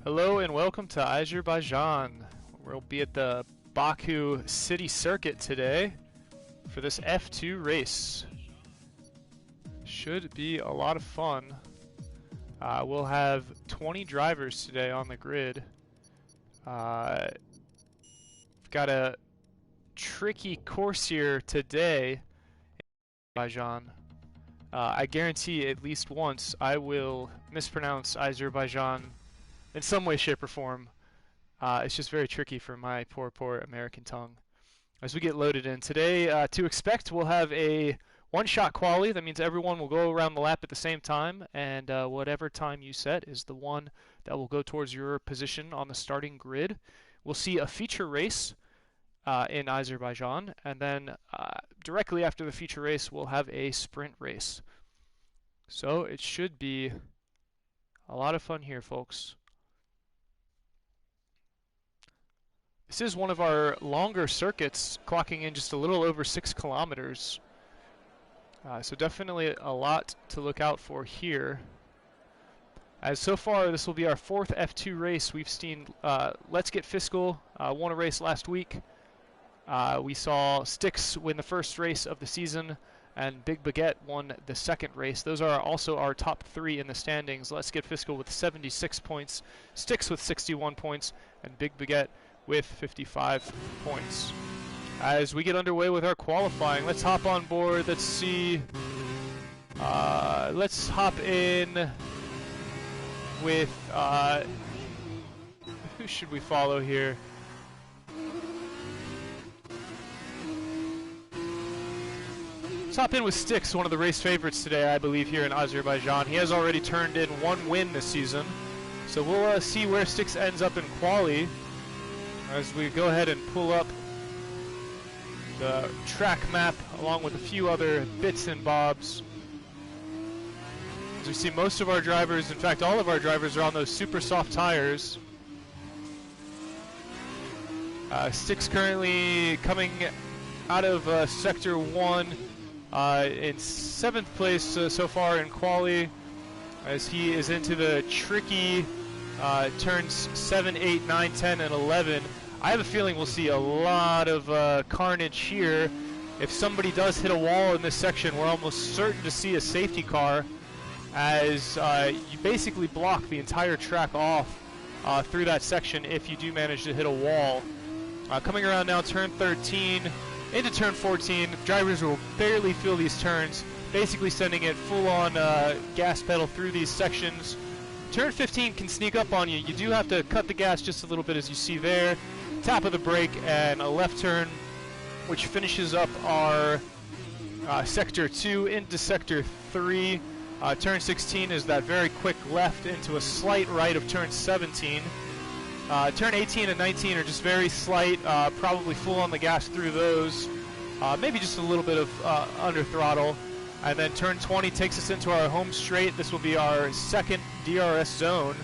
Hello and welcome to Azerbaijan. We'll be at the Baku City Circuit today for this F2 race. Should be a lot of fun. We'll have 20 drivers today on the grid. We've got a tricky course here today in Azerbaijan. I guarantee at least once I will mispronounce Azerbaijan in some way, shape, or form. It's just very tricky for my poor American tongue. As we get loaded in today, to expect, we'll have a one-shot quali. That means everyone will go around the lap at the same time, and whatever time you set is the one that will go towards your position on the starting grid. We'll see a feature race in Azerbaijan, and then directly after the feature race, we'll have a sprint race. So it should be a lot of fun here, folks. This is one of our longer circuits, clocking in just a little over 6 kilometers. So definitely a lot to look out for here. As so far, this will be our 4th F2 race. We've seen Let's Get Fiscal won a race last week. We saw Styx win the first race of the season, and Big Baguette won the second race. Those are also our top 3 in the standings. Let's Get Fiscal with 76 points, Styx with 61 points, and Big Baguette with 55 points. As we get underway with our qualifying, let's hop on board. Let's see. Let's hop in with who should we follow here? Let's hop in with Styx, one of the race favorites today, I believe, here in Azerbaijan. He has already turned in 1 win this season, so we'll see where Styx ends up in quali as we go ahead and pull up the track map along with a few other bits and bobs. As we see, most of our drivers, in fact all of our drivers, are on those super soft tires. Styx currently coming out of Sector 1 in 7th place so far in quali, as he is into the tricky turns 7, 8, 9, 10, and 11. I have a feeling we'll see a lot of carnage here. If somebody does hit a wall in this section, we're almost certain to see a safety car, as you basically block the entire track off through that section if you do manage to hit a wall. Coming around now, turn 13 into turn 14. Drivers will barely feel these turns, basically sending it full-on gas pedal through these sections. Turn 15 can sneak up on you. You do have to cut the gas just a little bit, as you see there. Tap of the brake and a left turn, which finishes up our Sector 2 into Sector 3. Turn 16 is that very quick left into a slight right of turn 17. Turn 18 and 19 are just very slight, probably full on the gas through those. Maybe just a little bit of under throttle. And then turn 20 takes us into our home straight. This will be our 2nd DRS zone.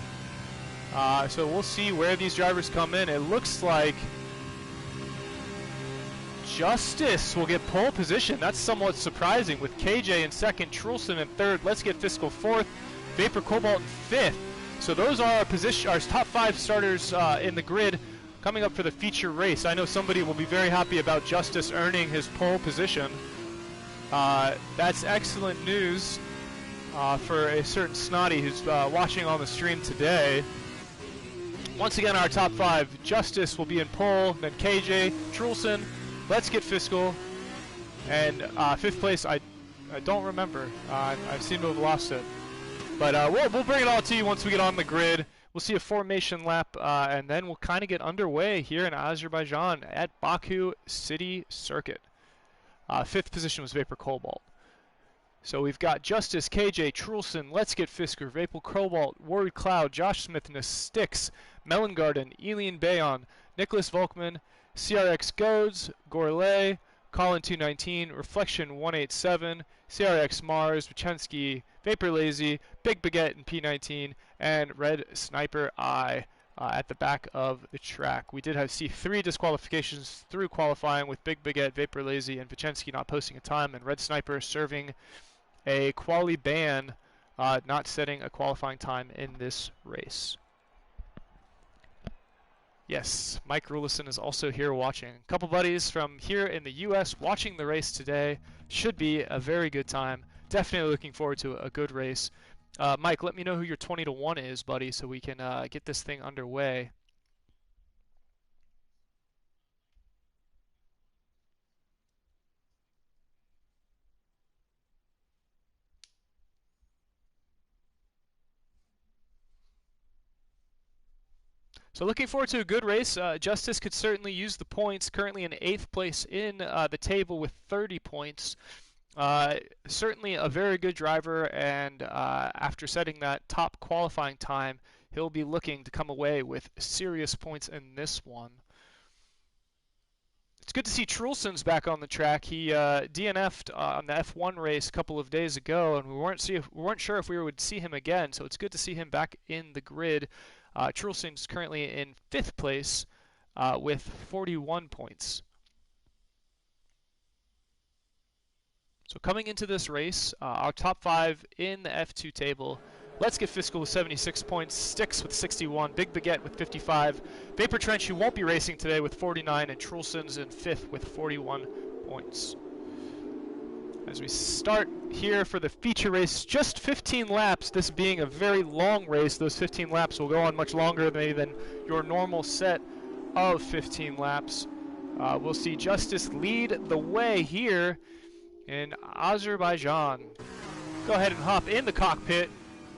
So we'll see where these drivers come in. It looks like Justice will get pole position. That's somewhat surprising, with KJ in 2nd, Trulson in 3rd, Let's Get Fiscal 4th, Vapor Cobalt in 5th. So those are our top 5 starters in the grid coming up for the feature race. I know somebody will be very happy about Justice earning his pole position. That's excellent news for a certain Snotty who's watching on the stream today. Once again, our top 5, Justice will be in pole, then KJ, Trulson, Let's Get Fiscal, and 5th place, I don't remember. I seem to have lost it. But we'll bring it all to you once we get on the grid. We'll see a formation lap, and then we'll kind of get underway here in Azerbaijan at Baku City Circuit. 5th position was Vapor Cobalt. So we've got Justice, KJ, Trulson, Let's Get Fisker, Vapor Cobalt, Worried Cloud, Josh Smithness, Styx, Melon Garden, Elian Bayon, Nicholas Volkman, CRX Goads, Gorlay, Colin 219, Reflection 187, CRX Mars, Wachensky, Vapor Lazy, Big Baguette in P19, and Red Sniper I at the back of the track. We did see 3 disqualifications through qualifying, with Big Baguette, Vapor Lazy, and Wachensky not posting a time, and Red Sniper serving a quali ban, not setting a qualifying time in this race. Yes, Mike Rulison is also here watching. A couple buddies from here in the U.S. watching the race today. Should be a very good time. Definitely looking forward to a good race. Mike, let me know who your 20-1 is, buddy, so we can get this thing underway. So looking forward to a good race. Justice could certainly use the points. Currently in 8th place in the table with 30 points. Certainly a very good driver, and after setting that top qualifying time, he'll be looking to come away with serious points in this one. It's good to see Trulson's back on the track. He DNF'd on the F1 race a couple of days ago, and we weren't sure if we would see him again, so it's good to see him back in the grid. Trulson's currently in 5th place with 41 points. So coming into this race, our top 5 in the F2 table. Let's Get Fiscal with 76 points, Styx with 61, Big Baguette with 55, Vapor Trench, who won't be racing today, with 49, and Trulson's in 5th with 41 points. As we start here for the feature race, just 15 laps, this being a very long race. Those 15 laps will go on much longer maybe than your normal set of 15 laps. We'll see Justice lead the way here in Azerbaijan. Go ahead and hop in the cockpit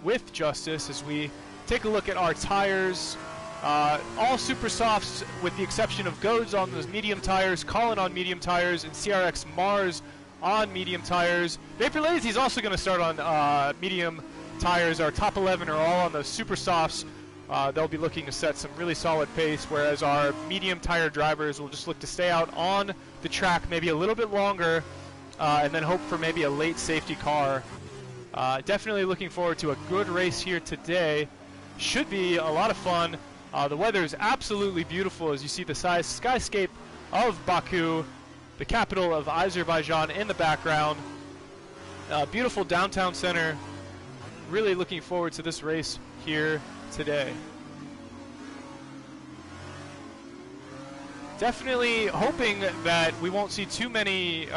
with Justice as we take a look at our tires. All super softs with the exception of Goads on those medium tires, Colin on medium tires, and CRX Mars on medium tires. Vapor Lazy is also going to start on medium tires. Our top 11 are all on those super softs. They'll be looking to set some really solid pace, whereas our medium tire drivers will just look to stay out on the track maybe a little bit longer and then hope for maybe a late safety car. Definitely looking forward to a good race here today. Should be a lot of fun. The weather is absolutely beautiful as you see the skyscape of Baku, the capital of Azerbaijan, in the background. Beautiful downtown center. Really looking forward to this race here today. Definitely hoping that we won't see too many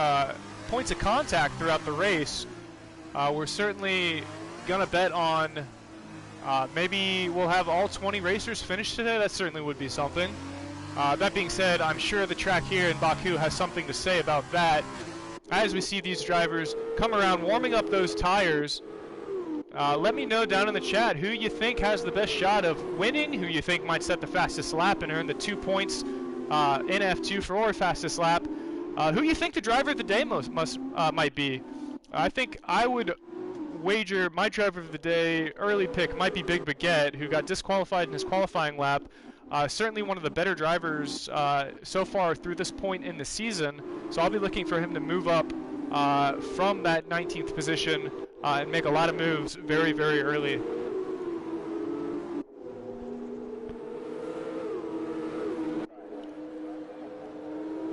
points of contact throughout the race. We're certainly going to bet on maybe we'll have all 20 racers finish today. That certainly would be something. That being said, I'm sure the track here in Baku has something to say about that. As we see these drivers come around warming up those tires, let me know down in the chat who you think has the best shot of winning, who you think might set the fastest lap and earn the 2 points in F2 for our fastest lap. Who you think the driver of the day might be. I think I would wager my driver of the day early pick might be Big Baguette, who got disqualified in his qualifying lap. Certainly one of the better drivers so far through this point in the season. So I'll be looking for him to move up from that 19th position and make a lot of moves very, very early.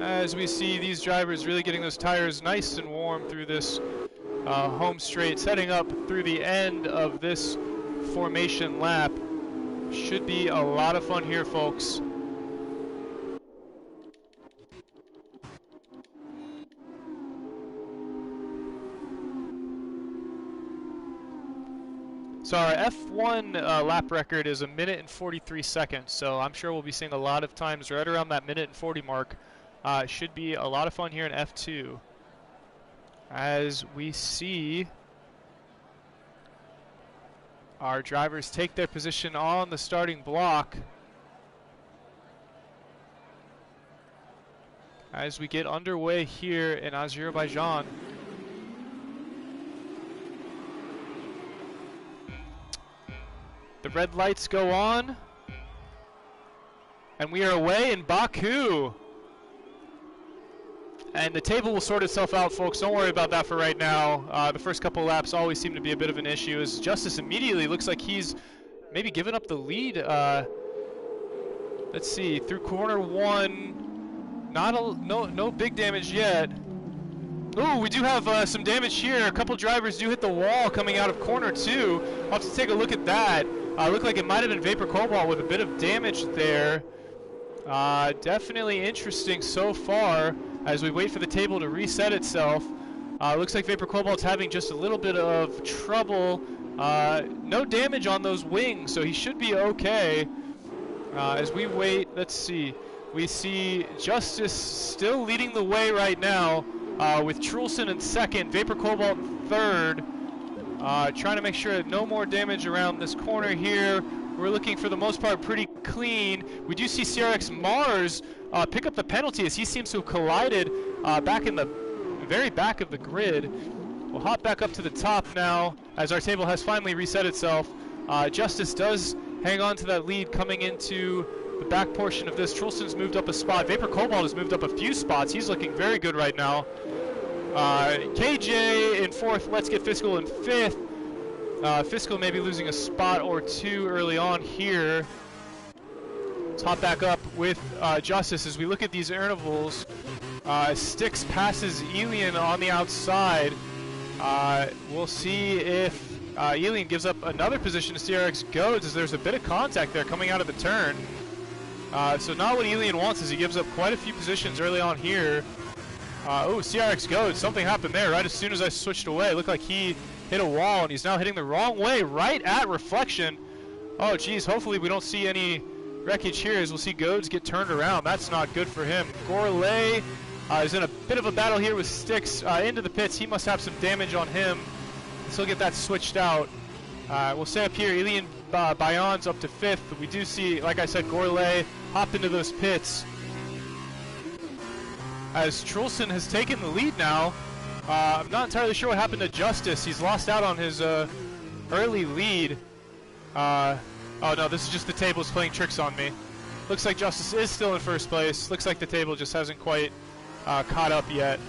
As we see these drivers really getting those tires nice and warm through this home straight, setting up through the end of this formation lap. Should be a lot of fun here, folks. So our F1 lap record is 1 minute and 43 seconds, so I'm sure we'll be seeing a lot of times right around that minute and 40 mark. Should be a lot of fun here in F2. As we see our drivers take their position on the starting block as we get underway here in Azerbaijan. The red lights go on, and we are away in Baku. And the table will sort itself out, folks. Don't worry about that for right now. The first couple laps always seem to be a bit of an issue, as Justice immediately looks like he's maybe given up the lead. Let's see, through corner 1, no big damage yet. Ooh, we do have some damage here. A couple drivers do hit the wall coming out of corner 2. I'll have to take a look at that. Looked like it might have been Vapor Cobalt with a bit of damage there. Definitely interesting so far as we wait for the table to reset itself. Looks like Vapor Cobalt's having just a little bit of trouble. No damage on those wings, so he should be okay. As we wait, let's see. We see Justice still leading the way right now, with Trulson in second, Vapor Cobalt in third. Trying to make sure that no more damage around this corner here. We're looking for the most part pretty clean. We do see CRX Mars pick up the penalty as he seems to have collided back in the very back of the grid. We'll hop back up to the top now as our table has finally reset itself. Justice does hang on to that lead coming into the back portion of this. Trulson's moved up a spot. Vapor Cobalt has moved up a few spots. He's looking very good right now. KJ in fourth. Let's Get Fiscal in fifth. Fiscal maybe losing a spot or two early on here. Let's hop back up with Justice as we look at these intervals. Styx passes Elian on the outside. We'll see if Elian gives up another position to CRX Goads as there's a bit of contact there coming out of the turn. So not what Elian wants as he gives up quite a few positions early on here. Oh, CRX Goads, something happened there right as soon as I switched away. It looked like he hit a wall and he's now hitting the wrong way right at Reflection. Oh geez, hopefully we don't see any wreckage here as we'll see Goads get turned around. That's not good for him. Gourlay is in a bit of a battle here with Styx into the pits. He must have some damage on him. So he'll get that switched out. We'll stay up here. Elian Bayon's up to fifth. But we do see, like I said, Gourlay hopped into those pits. As Trulson has taken the lead now. I'm not entirely sure what happened to Justice. He's lost out on his early lead. Oh no, this is just the tables playing tricks on me. Looks like Justice is still in first place. Looks like the table just hasn't quite caught up yet.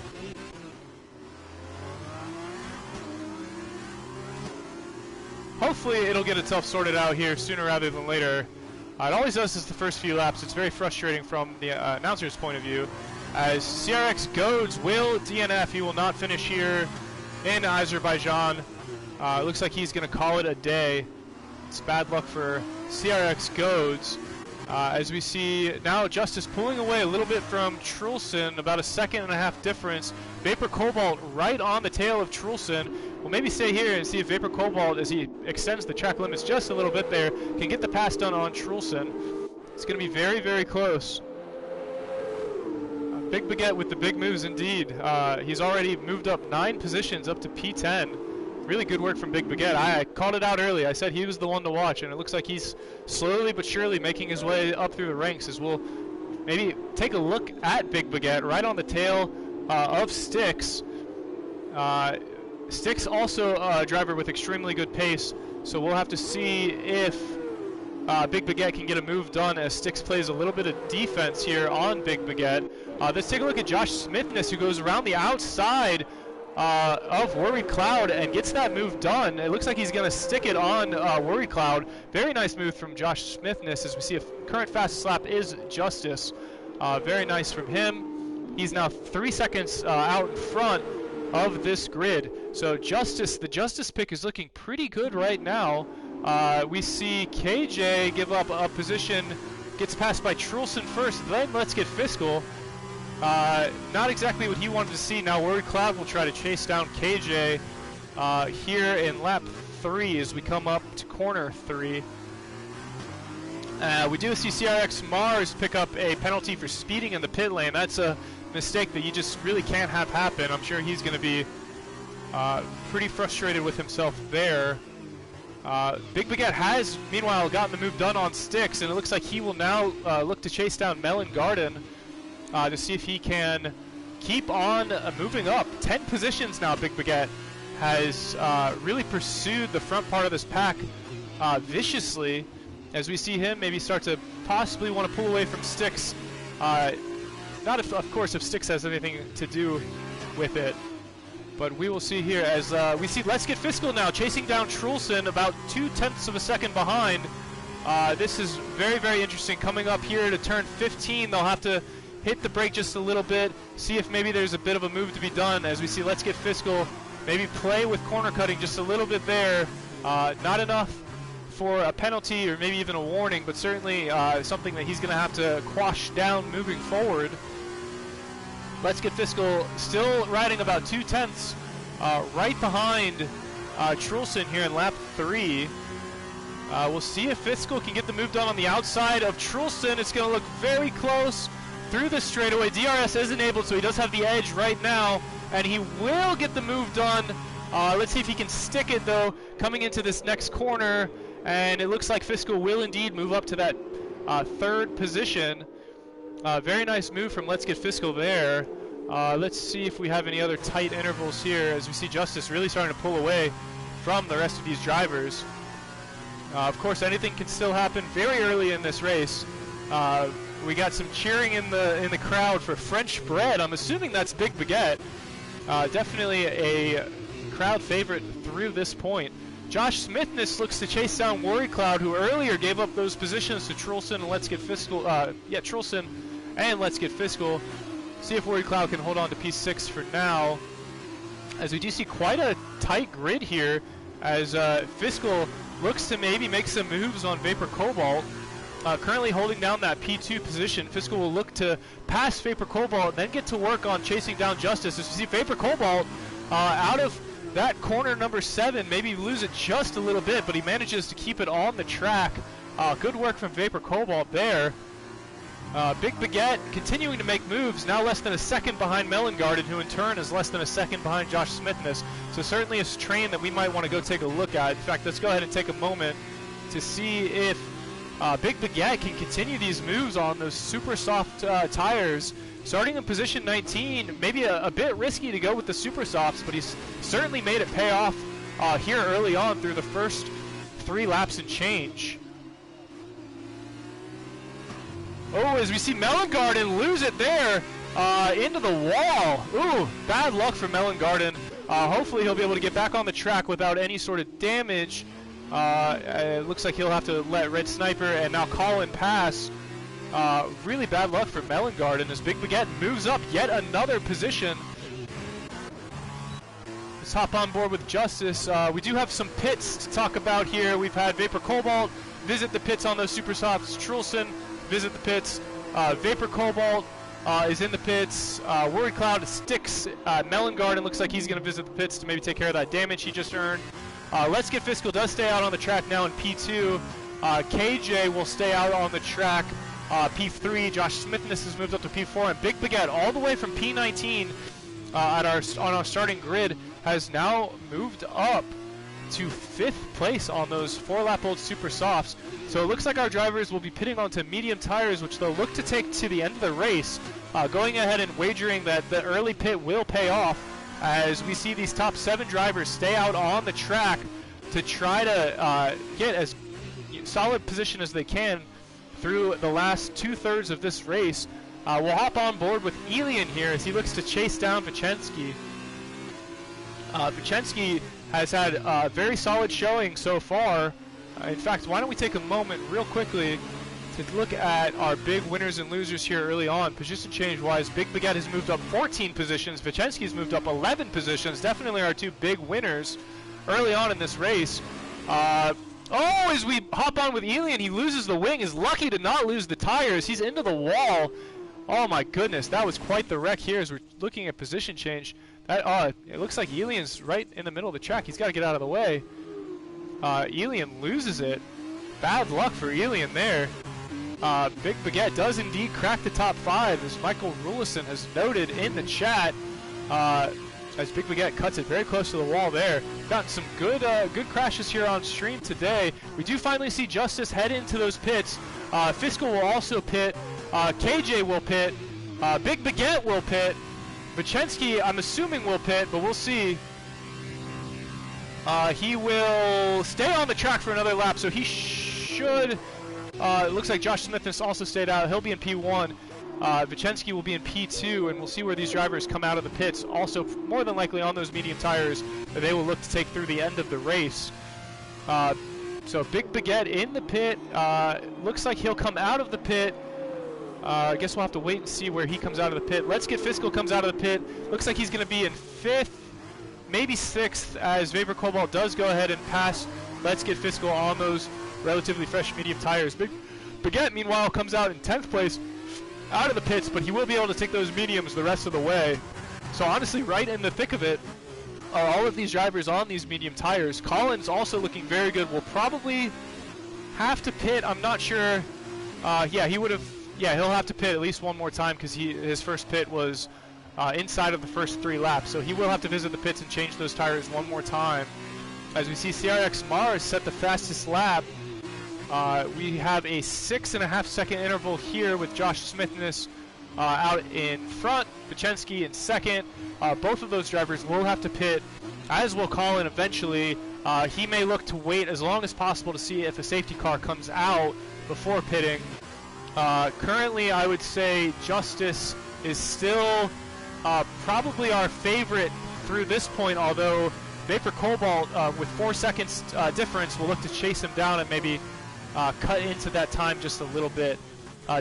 Hopefully it'll get itself sorted out here sooner rather than later. It always does this the first few laps. It's very frustrating from the announcer's point of view. As CRX Goads will DNF, he will not finish here in Azerbaijan. Looks like he's going to call it a day. It's bad luck for CRX Goads. As we see now Justice pulling away a little bit from Trulson, about a second and a half difference. Vapor Cobalt right on the tail of Trulson. We'll maybe stay here and see if Vapor Cobalt, as he extends the track limits just a little bit there, can get the pass done on Trulson. It's going to be very, very close. Big Baguette with the big moves indeed. He's already moved up 9 positions up to P10. Really good work from Big Baguette. I called it out early. I said he was the one to watch, and it looks like he's slowly but surely making his way up through the ranks as we'll maybe take a look at Big Baguette right on the tail of Styx. Styx also a driver with extremely good pace, so we'll have to see if Big Baguette can get a move done as Styx plays a little bit of defense here on Big Baguette. Let's take a look at Josh Smithness, who goes around the outside of Worry Cloud and gets that move done. It looks like he's going to stick it on Worry Cloud. Very nice move from Josh Smithness as we see a current fastest lap is Justice. Very nice from him. He's now 3 seconds out in front of this grid. So Justice, the Justice pick is looking pretty good right now. We see KJ give up a position, gets passed by Trulson first, then Let's Get Fiscal. Not exactly what he wanted to see. Now Worry Cloud will try to chase down KJ here in lap 3 as we come up to corner 3. We do see CRX Mars pick up a penalty for speeding in the pit lane. That's a mistake that you just really can't have happen. I'm sure he's going to be pretty frustrated with himself there. Big Baguette has, meanwhile, gotten the move done on Styx, and it looks like he will now look to chase down Melon Garden to see if he can keep on moving up. 10 positions now Big Baguette has really pursued the front part of this pack viciously as we see him maybe start to possibly want to pull away from Styx. Not if, of course, if Styx has anything to do with it. But we will see here as we see Let's Get Fiscal now chasing down Trulson about 0.2 of a second behind. This is very, very interesting. Coming up here to turn 15, they'll have to hit the brake just a little bit, see if maybe there's a bit of a move to be done as we see Let's Get Fiscal maybe play with corner cutting just a little bit there. Not enough for a penalty or maybe even a warning, but certainly something that he's going to have to quash down moving forward. Let's Get Fiscal still riding about 2/10 right behind Trulson here in lap 3. We'll see if Fiscal can get the move done on the outside of Trulson. It's going to look very close through the straightaway. DRS is enabled, so he does have the edge right now, and he will get the move done. Let's see if he can stick it, though, coming into this next corner, and it looks like Fiscal will indeed move up to that third position. Very nice move from Let's Get Fiscal there. Let's see if we have any other tight intervals here, as we see Justice really starting to pull away from the rest of these drivers. Of course, anything can still happen very early in this race. We got some cheering in the crowd for French Bread. I'm assuming that's Big Baguette. Definitely a crowd favorite through this point. Josh Smithness looks to chase down Worry Cloud, who earlier gave up those positions to Trulson and Let's Get Fiscal. Trulson and Let's Get Fiscal. See if Worry Cloud can hold on to P6 for now, as we do see quite a tight grid here, as Fiscal looks to maybe make some moves on Vapor Cobalt. Currently holding down that P2 position. Fiscal will look to pass Vapor Cobalt and then get to work on chasing down Justice. As we see Vapor Cobalt out of that corner number 7, maybe lose it just a little bit, but he manages to keep it on the track. Good work from Vapor Cobalt there. Big Baguette continuing to make moves, now less than a second behind Melon Garden, who in turn is less than a second behind Josh Smithness. So certainly a train that we might want to go take a look at. In fact, let's go ahead and take a moment to see if Big Baguette can continue these moves on those super soft tires. Starting in position 19, maybe a bit risky to go with the super softs, but he's certainly made it pay off here early on through the first 3 laps and change. Oh, as we see Melon Garden lose it there into the wall. Ooh, bad luck for Melon Garden. Hopefully he'll be able to get back on the track without any sort of damage. It looks like he'll have to let Red Sniper and now Colin pass. Really bad luck for Melon Garden as Big Baguette moves up yet another position. Let's hop on board with Justice. We do have some pits to talk about here. We've had Vapor Cobalt visit the pits on those super softs. Trulson visit the pits. Vapor Cobalt is in the pits. Worry Cloud sticks. Melon Garden looks like he's going to visit the pits to maybe take care of that damage he just earned. Let's Get Fiscal does stay out on the track now in P2. KJ will stay out on the track P3. Josh Smithness has moved up to P4, and Big Baguette all the way from P19 on our starting grid has now moved up to 5th place on those 4-lap-old super softs. So it looks like our drivers will be pitting onto medium tires, which they'll look to take to the end of the race, going ahead and wagering that the early pit will pay off, as we see these top 7 drivers stay out on the track to try to get as solid position as they can through the last 2/3 of this race. We'll hop on board with Elian here as he looks to chase down Vichensky. Vichensky has had a very solid showing so far. In fact, why don't we take a moment real quickly to look at our big winners and losers here early on. Position change wise, Big Baguette has moved up 14 positions. Vichensky has moved up 11 positions. Definitely our 2 big winners early on in this race. As we hop on with Elian, he loses the wing. Is lucky to not lose the tires. He's into the wall. Oh my goodness, that was quite the wreck here as we're looking at position change. It looks like Elian's right in the middle of the track. He's got to get out of the way. Elian loses it. Bad luck for Elian there. Big Baguette does indeed crack the top 5, as Michael Rulison has noted in the chat. As Big Baguette cuts it very close to the wall there. Gotten some good crashes here on stream today. We do finally see Justice head into those pits. Fiscal will also pit. KJ will pit. Big Baguette will pit. Vichensky, I'm assuming, will pit, but we'll see. He will stay on the track for another lap, so he should. It looks like Josh Smith has also stayed out. He'll be in P1. Vichensky will be in P2, and we'll see where these drivers come out of the pits. Also, more than likely on those medium tires that they will look to take through the end of the race. So Big Baguette in the pit. Looks like he'll come out of the pit. I guess we'll have to wait and see where he comes out of the pit. Let's Get Fiscal comes out of the pit. Looks like he's going to be in 5th, maybe 6th, as Vapor Cobalt does go ahead and pass Let's Get Fiscal on those relatively fresh medium tires. Baguette, meanwhile, comes out in 10th place out of the pits, but he will be able to take those mediums the rest of the way. So honestly, right in the thick of it are all of these drivers on these medium tires. Colin's also looking very good. Will probably have to pit. I'm not sure. Yeah, he would have. Yeah, he'll have to pit at least one more time because his first pit was inside of the first 3 laps. So he will have to visit the pits and change those tires one more time. As we see CRX Mars set the fastest lap. We have a 6.5 second interval here with Josh Smithness out in front, Pachensky in second. Both of those drivers will have to pit, as will Colin eventually. He may look to wait as long as possible to see if a safety car comes out before pitting. Currently, I would say Justice is still probably our favorite through this point, although Vapor Cobalt, with 4 seconds difference, will look to chase him down and maybe cut into that time just a little bit.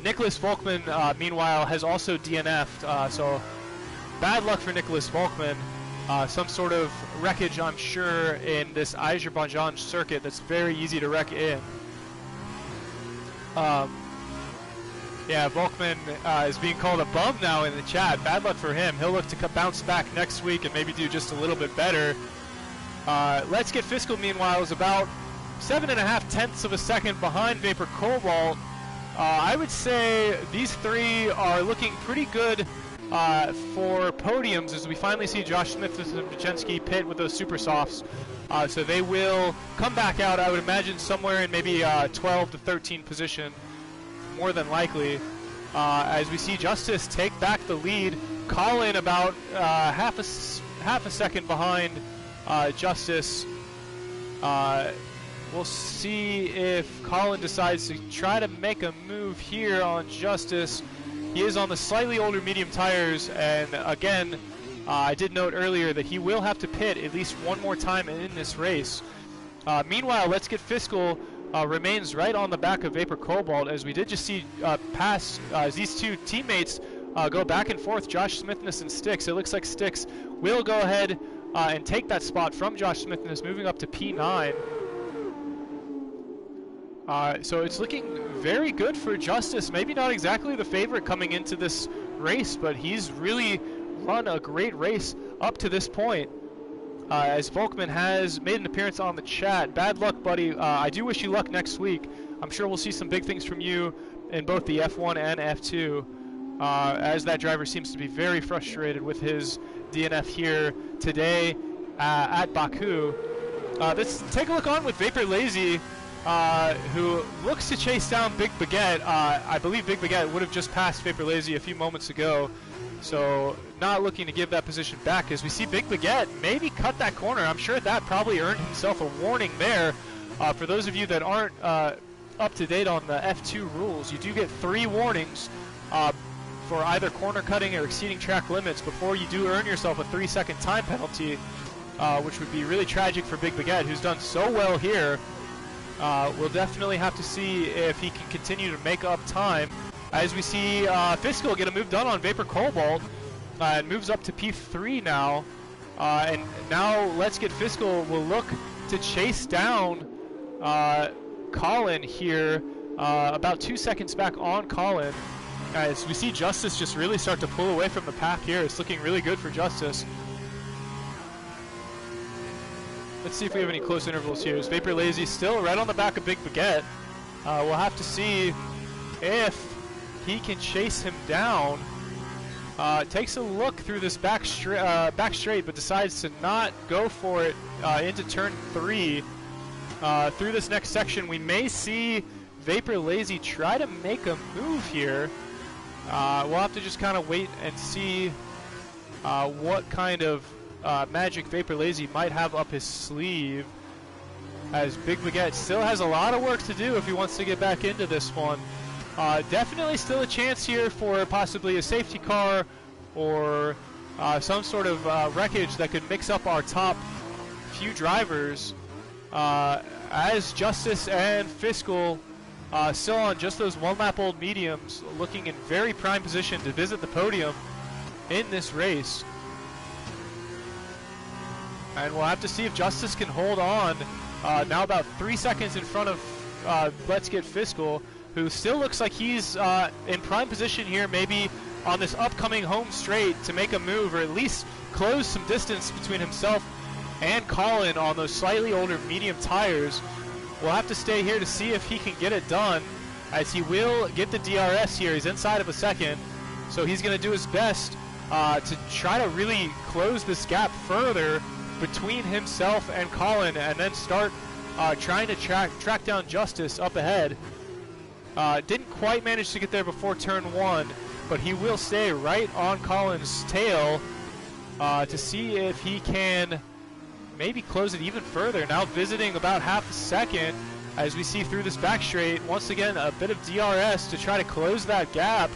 Nicholas Volkman, meanwhile, has also DNF'd, so bad luck for Nicholas Volkman. Some sort of wreckage, I'm sure, in this Azerbaijan circuit that's very easy to wreck in. Yeah, Volkman is being called a bum now in the chat. Bad luck for him. He'll look to bounce back next week and maybe do just a little bit better. Let's Get Fiscal, meanwhile, is about 7.5 tenths of a second behind Vapor Cobalt. I would say these 3 are looking pretty good for podiums as we finally see Josh Smith and Pachensky pit with those super softs. So they will come back out, I would imagine, somewhere in maybe 12 to 13 position, more than likely. As we see Justice take back the lead. Colin about half a second behind Justice. We'll see if Colin decides to try to make a move here on Justice. He is on the slightly older medium tires, and again, I did note earlier that he will have to pit at least one more time in this race. Meanwhile, Let's Get Fiscal remains right on the back of Vapor Cobalt, as we did just see pass these 2 teammates go back and forth, Josh Smithness and Styx. It looks like Styx will go ahead and take that spot from Josh Smithness, moving up to P9. So it's looking very good for Justice. Maybe not exactly the favorite coming into this race, but he's really run a great race up to this point. As Volkman has made an appearance on the chat. Bad luck, buddy. I do wish you luck next week. I'm sure we'll see some big things from you in both the F1 and F2, as that driver seems to be very frustrated with his DNF here today at Baku. Let's take a look on with Vapor Lazy, who looks to chase down Big Baguette. I believe Big Baguette would have just passed Vapor Lazy a few moments ago, so not looking to give that position back as we see Big Baguette maybe cut that corner. I'm sure that probably earned himself a warning there. For those of you that aren't up to date on the F2 rules, you do get 3 warnings for either corner cutting or exceeding track limits before you do earn yourself a 3-second time penalty, which would be really tragic for Big Baguette, who's done so well here. We'll definitely have to see if he can continue to make up time. As we see Fiscal get a move done on Vapor Cobalt, and moves up to P3 now. And now Let's Get Fiscal will look to chase down Colin here, about 2 seconds back on Colin. As we see Justice just really start to pull away from the pack here. It's looking really good for Justice. Let's see if we have any close intervals here. Is Vapor Lazy still right on the back of Big Baguette? We'll have to see if he can chase him down. Takes a look through this back straight, but decides to not go for it into turn 3. Through this next section, we may see Vapor Lazy try to make a move here. We'll have to just kind of wait and see what kind of magic Vapor Lazy might have up his sleeve, as Big Baguette still has a lot of work to do if he wants to get back into this one. Definitely still a chance here for possibly a safety car or some sort of wreckage that could mix up our top few drivers, as Justice and Fiscal still on just those 1 lap old mediums, looking in very prime position to visit the podium in this race. And we'll have to see if Justice can hold on. Now about 3 seconds in front of Let's Get Fiscal, who still looks like he's in prime position here, maybe on this upcoming home straight to make a move or at least close some distance between himself and Colin on those slightly older medium tires. We'll have to stay here to see if he can get it done, as he will get the DRS here. He's inside of a second, so he's going to do his best to try to really close this gap further between himself and Colin, and then start trying to track down Justice up ahead. Didn't quite manage to get there before turn 1, but he will stay right on Colin's tail to see if he can maybe close it even further. Now visiting about half a second as we see through this back straight. Once again, a bit of DRS to try to close that gap.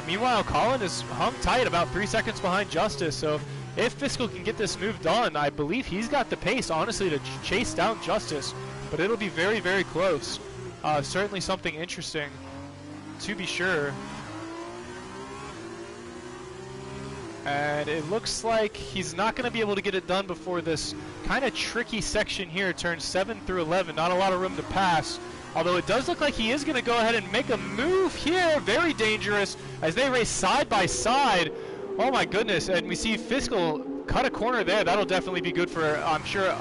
Meanwhile, Colin is hung tight about 3 seconds behind Justice, so if Fiscal can get this move done, I believe he's got the pace, honestly, to chase down Justice, but it'll be very, very close. Certainly something interesting, to be sure. And it looks like he's not going to be able to get it done before this kind of tricky section here, turns 7 through 11. Not a lot of room to pass, although it does look like he is going to go ahead and make a move here. Very dangerous as they race side by side. Oh my goodness, and we see Fiscal cut a corner there. That'll definitely be good for, I'm sure,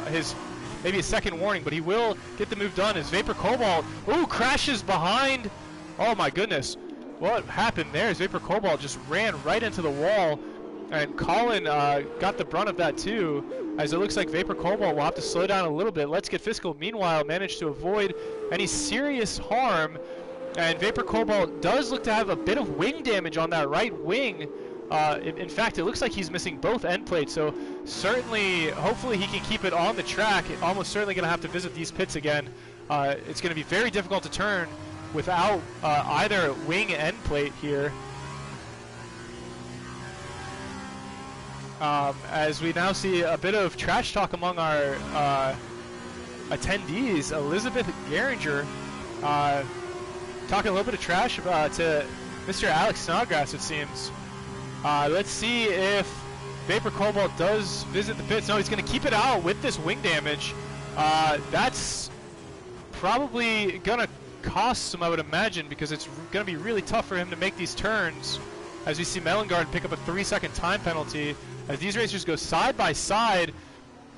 maybe a second warning, but he will get the move done as Vapor Cobalt, crashes behind. Oh my goodness, what happened there is Vapor Cobalt just ran right into the wall, and Colin got the brunt of that too, as it looks like Vapor Cobalt will have to slow down a little bit. Let's Get Fiscal, meanwhile, managed to avoid any serious harm, and Vapor Cobalt does look to have a bit of wing damage on that right wing. In fact, it looks like he's missing both end plates, so certainly, hopefully he can keep it on the track. Almost certainly going to have to visit these pits again. It's going to be very difficult to turn without either wing end plate here. As we now see a bit of trash talk among our attendees, Elizabeth Geringer talking a little bit of trash to Mr. Alex Snodgrass, it seems. Let's see if Vapor Cobalt does visit the pits. No, he's going to keep it out with this wing damage. That's probably going to cost him, I would imagine, because it's going to be really tough for him to make these turns. As we see Melengard pick up a 3-second time penalty. As these racers go side by side,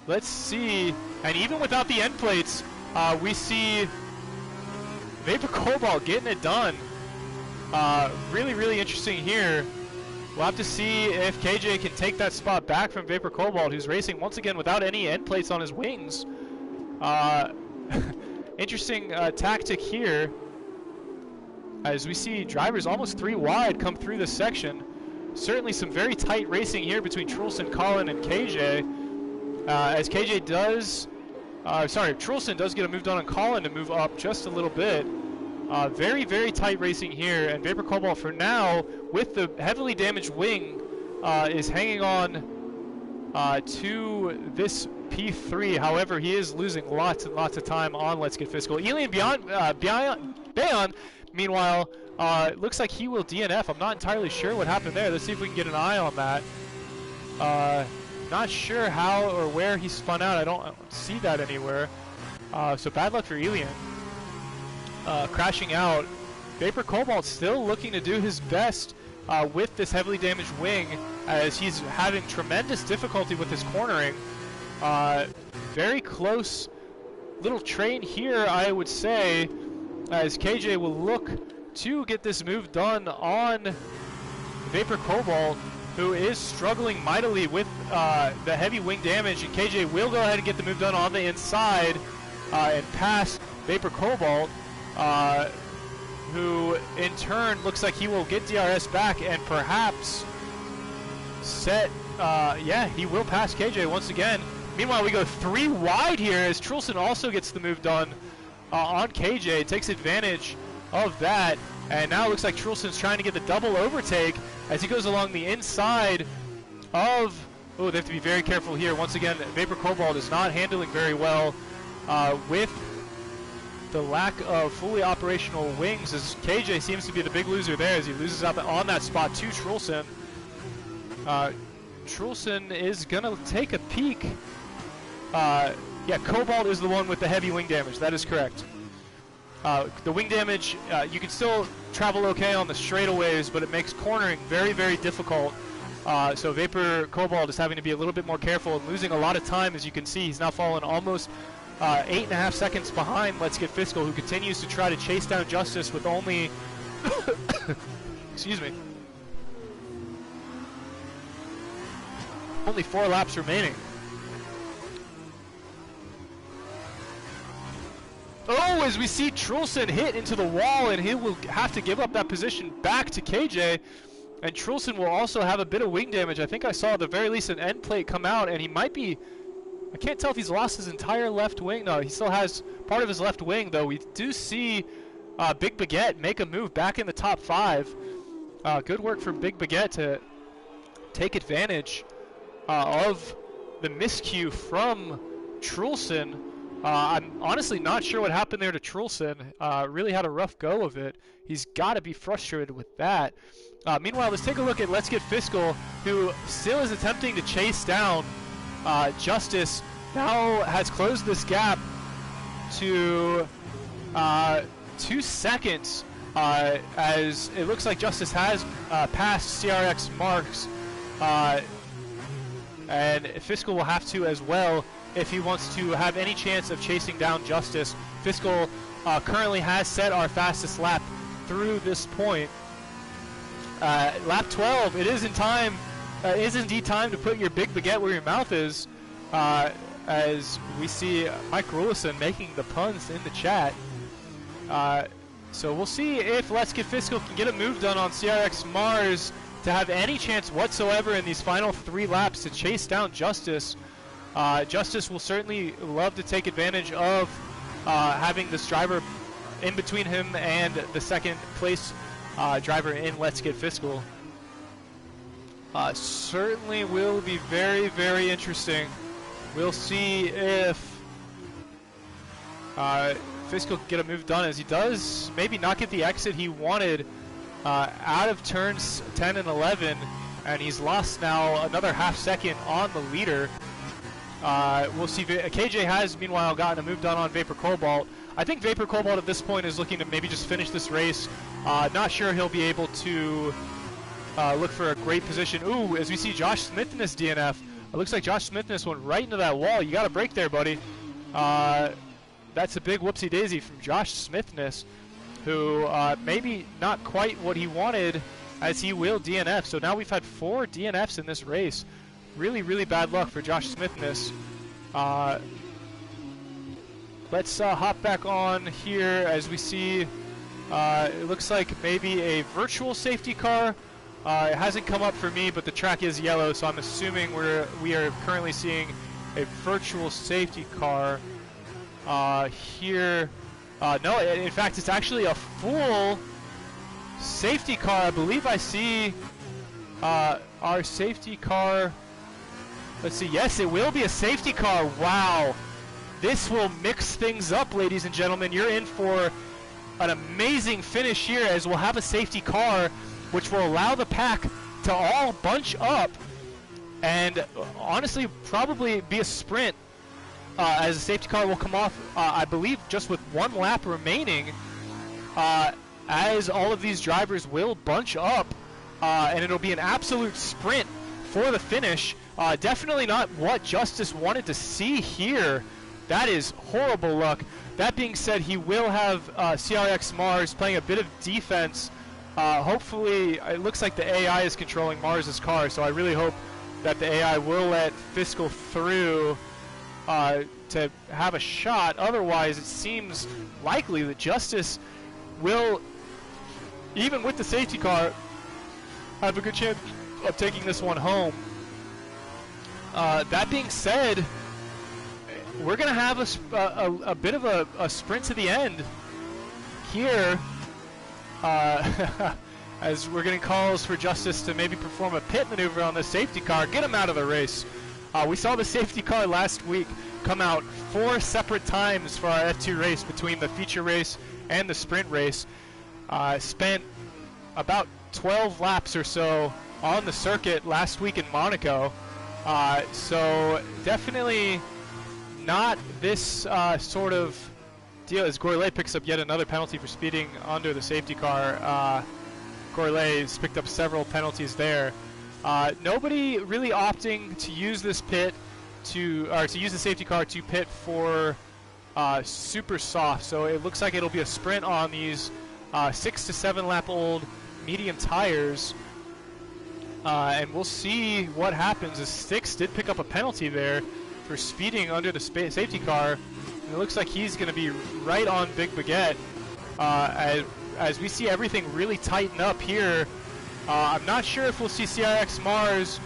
let's see. And even without the end plates, we see Vapor Cobalt getting it done. Really, really interesting here. We'll have to see if KJ can take that spot back from Vapor Cobalt, who's racing once again without any end plates on his wings. Interesting tactic here, as we see drivers almost 3 wide come through this section. Certainly some very tight racing here between Trulson, Colin, and KJ. As KJ does, Trulson does get a move done on Colin to move up just a little bit. Very, very tight racing here, and Vapor Cobalt for now, with the heavily damaged wing, is hanging on to this P3. However, he is losing lots and lots of time on Let's Get Fiscal. Elian Bayon, meanwhile, looks like he will DNF. I'm not entirely sure what happened there. Let's see if we can get an eye on that. Not sure how or where he spun out. I don't see that anywhere. So bad luck for Elian. Crashing out. Vapor Cobalt still looking to do his best with this heavily damaged wing, as he's having tremendous difficulty with his cornering. Very close little train here, I would say, as KJ will look to get this move done on Vapor Cobalt, who is struggling mightily with the heavy wing damage, and KJ will go ahead and get the move done on the inside and pass Vapor Cobalt, who in turn looks like he will get DRS back and perhaps set, he will pass KJ once again. Meanwhile, we go 3 wide here as Trulson also gets the move done on KJ, takes advantage of that, and now it looks like Trulson's trying to get the double overtake as he goes along the inside of, they have to be very careful here. Once again, Vapor Cobalt is not handling very well with the lack of fully operational wings, as KJ seems to be the big loser there as he loses out on that spot to Trulson. Trulson is going to take a peek. Yeah, Cobalt is the one with the heavy wing damage. That is correct. The wing damage, you can still travel okay on the straightaways, but it makes cornering very, very difficult. So Vapor Cobalt is having to be a little bit more careful and losing a lot of time. As you can see, he's now fallen almost 8.5 seconds behind Let's Get Fiscal, who continues to try to chase down Justice with only excuse me, only 4 laps remaining. Oh, as we see Trulson hit into the wall, and he will have to give up that position back to KJ. And Trulson will also have a bit of wing damage. I think I saw at the very least an end plate come out, and he might be, I can't tell if he's lost his entire left wing. No, he still has part of his left wing, though. We do see Big Baguette make a move back in the top 5. Good work from Big Baguette to take advantage of the miscue from Trulson. I'm honestly not sure what happened there to Trulson. Really had a rough go of it. He's got to be frustrated with that. Meanwhile, let's take a look at Let's Get Fiscal, who still is attempting to chase down Justice. Now has closed this gap to 2 seconds, as it looks like Justice has passed CRX marks, and Fiscal will have to as well if he wants to have any chance of chasing down Justice. Fiscal currently has set our fastest lap through this point. Lap 12, it is in time, is indeed time to put your Big Baguette where your mouth is, as we see Mike Rulison making the puns in the chat. So we'll see if Let's Get Fiscal can get a move done on CRX Mars to have any chance whatsoever in these final 3 laps to chase down Justice. Justice will certainly love to take advantage of having this driver in between him and the second place driver in Let's Get Fiscal. Certainly will be very, very interesting. We'll see if Fiscal can get a move done, as he does maybe not get the exit he wanted out of turns 10 and 11, and he's lost now another half second on the leader. We'll see. KJ has, meanwhile, gotten a move done on Vapor Cobalt. I think Vapor Cobalt at this point is looking to maybe just finish this race. Not sure he'll be able to look for a great position. Ooh, as we see Josh Smithness DNF. It looks like Josh Smithness went right into that wall. You got a break there, buddy. That's a big whoopsie-daisy from Josh Smithness, who maybe not quite what he wanted, as he will DNF. So now we've had 4 DNFs in this race. Really, really bad luck for Josh Smithness. Let's hop back on here as we see it looks like maybe a virtual safety car. It hasn't come up for me, but the track is yellow, so I'm assuming we are currently seeing a virtual safety car here. No, in fact, it's actually a full safety car. I believe I see our safety car. Let's see. Yes, it will be a safety car. Wow. This will mix things up, ladies and gentlemen. You're in for an amazing finish here, as we'll have a safety car, which will allow the pack to all bunch up and honestly probably be a sprint, as the safety car will come off, I believe, just with 1 lap remaining, as all of these drivers will bunch up, and it'll be an absolute sprint for the finish. Definitely not what Justice wanted to see here. That is horrible luck. That being said, he will have CRX Mars playing a bit of defense. Hopefully, it looks like the AI is controlling Mars's car, so I really hope that the AI will let Fiscal through to have a shot. Otherwise, it seems likely that Justice will, even with the safety car, have a good chance of taking this one home. That being said, we're going to have a bit of a sprint to the end here, as we're getting calls for Justice to maybe perform a pit maneuver on the safety car, get him out of the race. We saw the safety car last week come out 4 separate times for our F2 race between the feature race and the sprint race. Spent about 12 laps or so on the circuit last week in Monaco. So definitely not this sort of deal, as Gourlay picks up yet another penalty for speeding under the safety car. Gourlay has picked up several penalties there. Nobody really opting to use this pit to use the safety car to pit for super soft. So it looks like it'll be a sprint on these 6 to 7 lap old medium tires. And we'll see what happens, as Styx did pick up a penalty there for speeding under the safety car. And it looks like he's going to be right on Big Baguette. As we see everything really tighten up here, I'm not sure if we'll see CRX Mars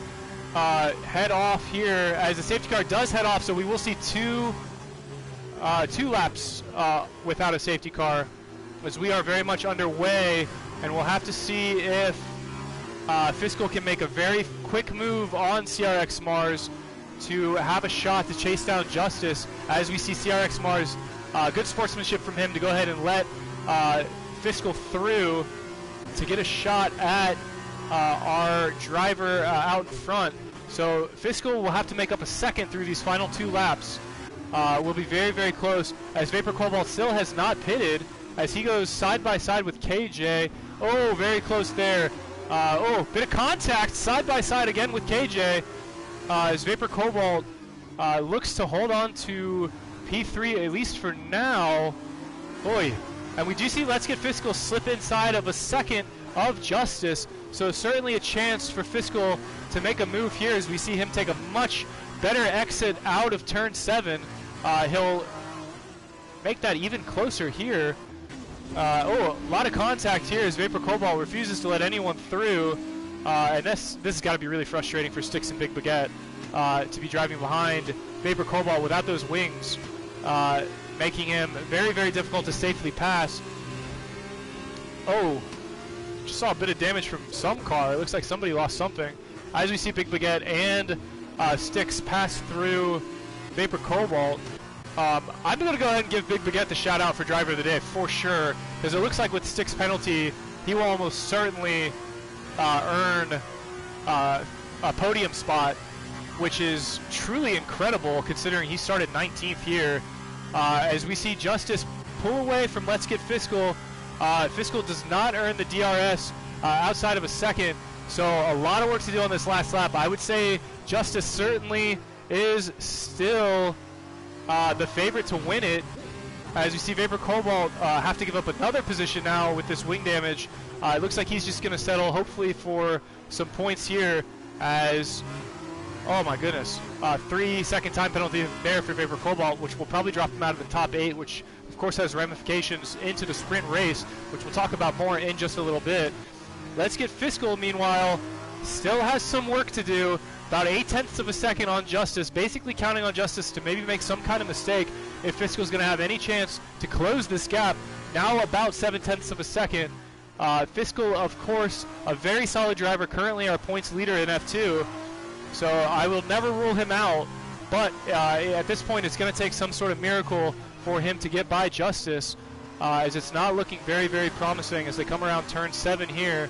head off here, as the safety car does head off, so we will see two laps without a safety car, as we are very much underway, and we'll have to see if Fiscal can make a very quick move on CRX Mars to have a shot to chase down Justice, as we see CRX Mars, good sportsmanship from him to go ahead and let Fiscal through to get a shot at our driver out front. So Fiscal will have to make up a second through these final 2 laps. Will be very, very close, as Vapor Cobalt still has not pitted, as he goes side by side with KJ. Oh, very close there. Bit of contact side by side again with KJ, as Vapor Cobalt looks to hold on to P3 at least for now. Boy. And we do see Let's Get Fiscal slip inside of a second of Justice, so certainly a chance for Fiscal to make a move here, as we see him take a much better exit out of turn 7. He'll make that even closer here. A lot of contact here as Vapor Cobalt refuses to let anyone through, and this has got to be really frustrating for Styx and Big Baguette to be driving behind Vapor Cobalt without those wings, making him very, very difficult to safely pass. Oh, just saw a bit of damage from some car. It looks like somebody lost something. As we see Big Baguette and Styx pass through Vapor Cobalt. I'm going to go ahead and give Big Baguette the shout out for driver of the day for sure, because it looks like with Styx penalty, he will almost certainly earn a podium spot, which is truly incredible considering he started 19th here. As we see Justice pull away from Let's Get Fiscal. Fiscal does not earn the DRS outside of a second, so a lot of work to do on this last lap. I would say Justice certainly is still the favorite to win it, as you see Vapor Cobalt have to give up another position now with this wing damage. It looks like he's just going to settle hopefully for some points here, as oh my goodness, 3-second time penalty there for Vapor Cobalt, which will probably drop him out of the top 8, which of course has ramifications into the sprint race, which we'll talk about more in just a little bit. Let's Get Fiscal, meanwhile, still has some work to do. About 0.8 of a second on Justice, basically counting on Justice to maybe make some kind of mistake if Fiscal's going to have any chance to close this gap. Now about 0.7 of a second. Fiscal, of course, a very solid driver, currently our points leader in F2. So I will never rule him out, but at this point it's going to take some sort of miracle for him to get by Justice, as it's not looking very, very promising as they come around turn 7 here.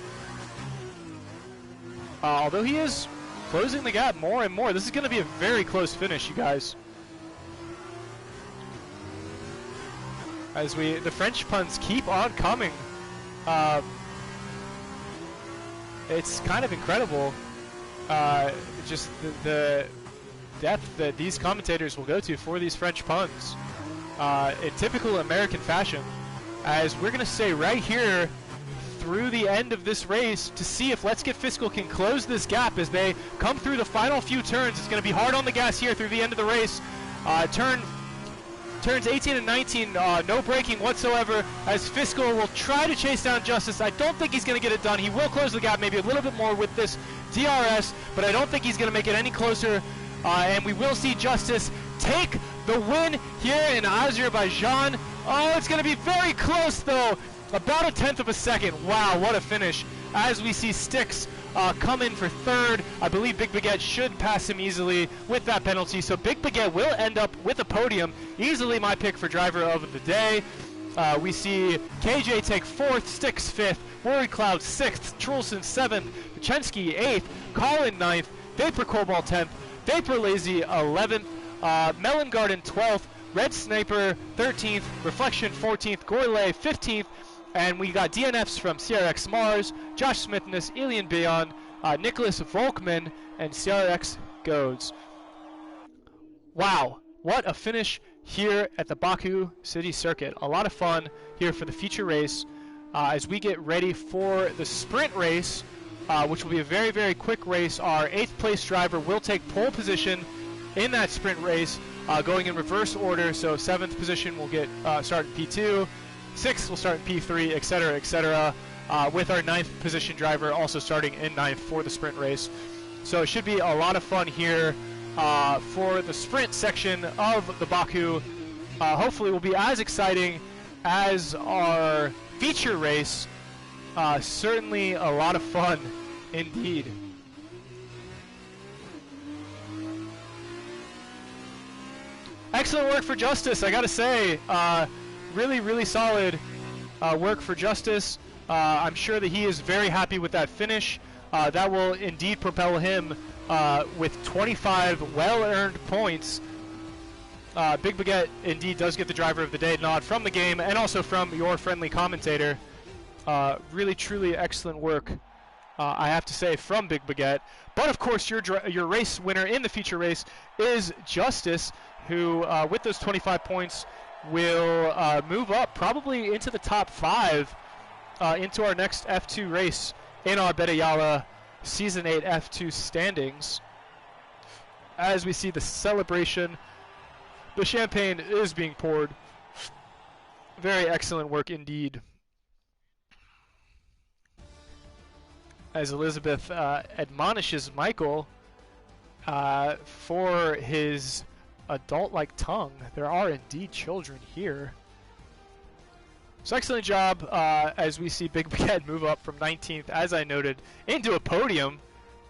Although he is closing the gap more and more. This is going to be a very close finish, you guys. As the French puns keep on coming. It's kind of incredible. Just the depth that these commentators will go to for these French puns in typical American fashion, as we're going to say right here through the end of this race to see if Let's Get Fiscal can close this gap as they come through the final few turns. It's going to be hard on the gas here through the end of the race. Turns 18 and 19, no braking whatsoever, as Fiscal will try to chase down Justice. I don't think he's going to get it done. He will close the gap maybe a little bit more with this DRS, but I don't think he's going to make it any closer. And we will see Justice take the win here in Azerbaijan. Oh, it's going to be very close though. About 0.1 of a second. Wow, what a finish. As we see Styx come in for third. I believe Big Baguette should pass him easily with that penalty. So Big Baguette will end up with a podium. Easily my pick for driver of the day. We see KJ take 4th, Styx 5th, Worry Cloud 6th, Trulson 7th, Pachensky 8th, Colin 9th, Vapor Cobalt 10th, Vapor Lazy 11th, Melon Garden 12th, Red Sniper 13th, Reflection 14th, Gorlay 15th, and we got DNFs from CRX Mars, Josh Smithness, Alien Beyond, Nicholas Volkman, and CRX Goads. Wow, what a finish here at the Baku City Circuit. A lot of fun here for the feature race as we get ready for the sprint race, which will be a very, very quick race. Our 8th place driver will take pole position in that sprint race, going in reverse order. So 7th position will get start in P2, 6th will start in P3, etc., etc., with our 9th position driver also starting in 9th for the sprint race. So it should be a lot of fun here for the sprint section of the Baku. Hopefully will be as exciting as our feature race. Certainly a lot of fun indeed. Excellent work for Justice, I gotta say. Really, really solid work for Justice. I'm sure that he is very happy with that finish. That will indeed propel him with 25 well-earned points. Big Baguette indeed does get the Driver of the Day nod from the game and also from your friendly commentator. Really, truly excellent work, I have to say, from Big Baguette. But of course, your race winner in the feature race is Justice, who, with those 25 points, will move up probably into the top 5 into our next F2 race in our Bette Jalle Season 8 F2 standings. As we see the celebration, the champagne is being poured. Very excellent work indeed. As Elizabeth admonishes Michael for his adult-like tongue. There are indeed children here. So excellent job as we see Big Baguette move up from 19th, as I noted, into a podium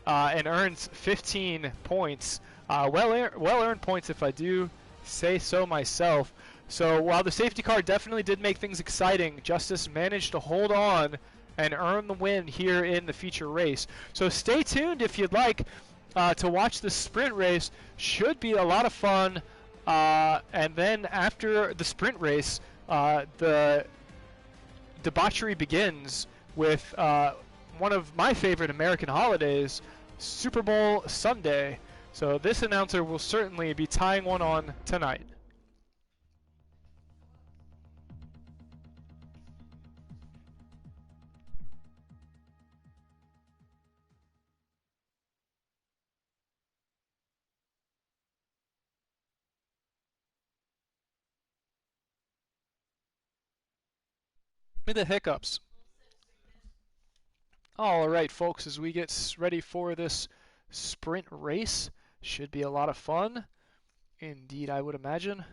and earns 15 points. Well-earned points, if I do say so myself. So while the safety car definitely did make things exciting, Justice managed to hold on and earn the win here in the feature race. So stay tuned if you'd like to watch the sprint race. Should be a lot of fun. And then after the sprint race, the debauchery begins with one of my favorite American holidays, Super Bowl Sunday. So this announcer will certainly be tying one on tonight. The hiccups. All right, folks, as we get ready for this sprint race, should be a lot of fun. Indeed, I would imagine.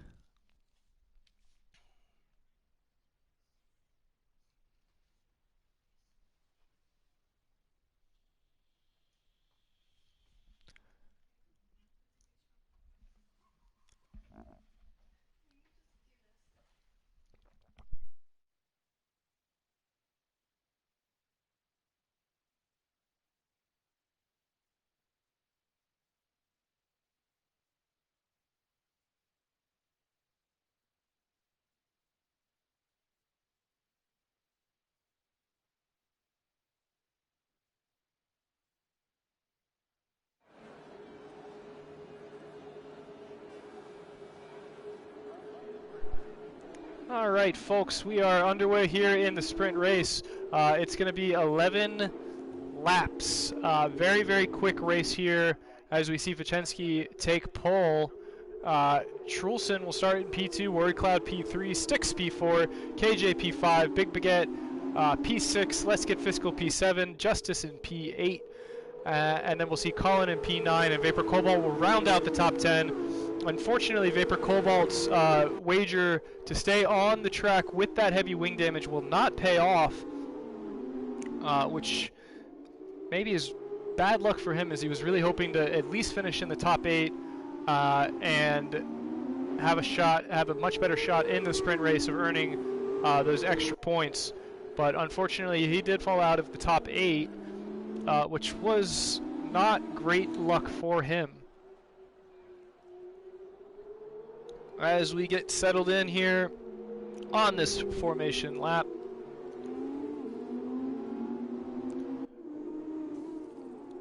All right, folks, we are underway here in the sprint race. It's going to be 11 laps. Very, very quick race here as we see Vachensky take pole. Trulson will start in P2, Worry Cloud P3, Styx P4, KJ P5, Big Baguette P6, Let's Get Fiscal P7, Justice in P8, and then we'll see Colin in P9, and Vapor Cobalt will round out the top 10. Unfortunately, Vapor Cobalt's wager to stay on the track with that heavy wing damage will not pay off, which maybe is bad luck for him, as he was really hoping to at least finish in the top 8 and have a much better shot in the sprint race of earning those extra points. But unfortunately, he did fall out of the top 8, which was not great luck for him. As we get settled in here on this formation lap,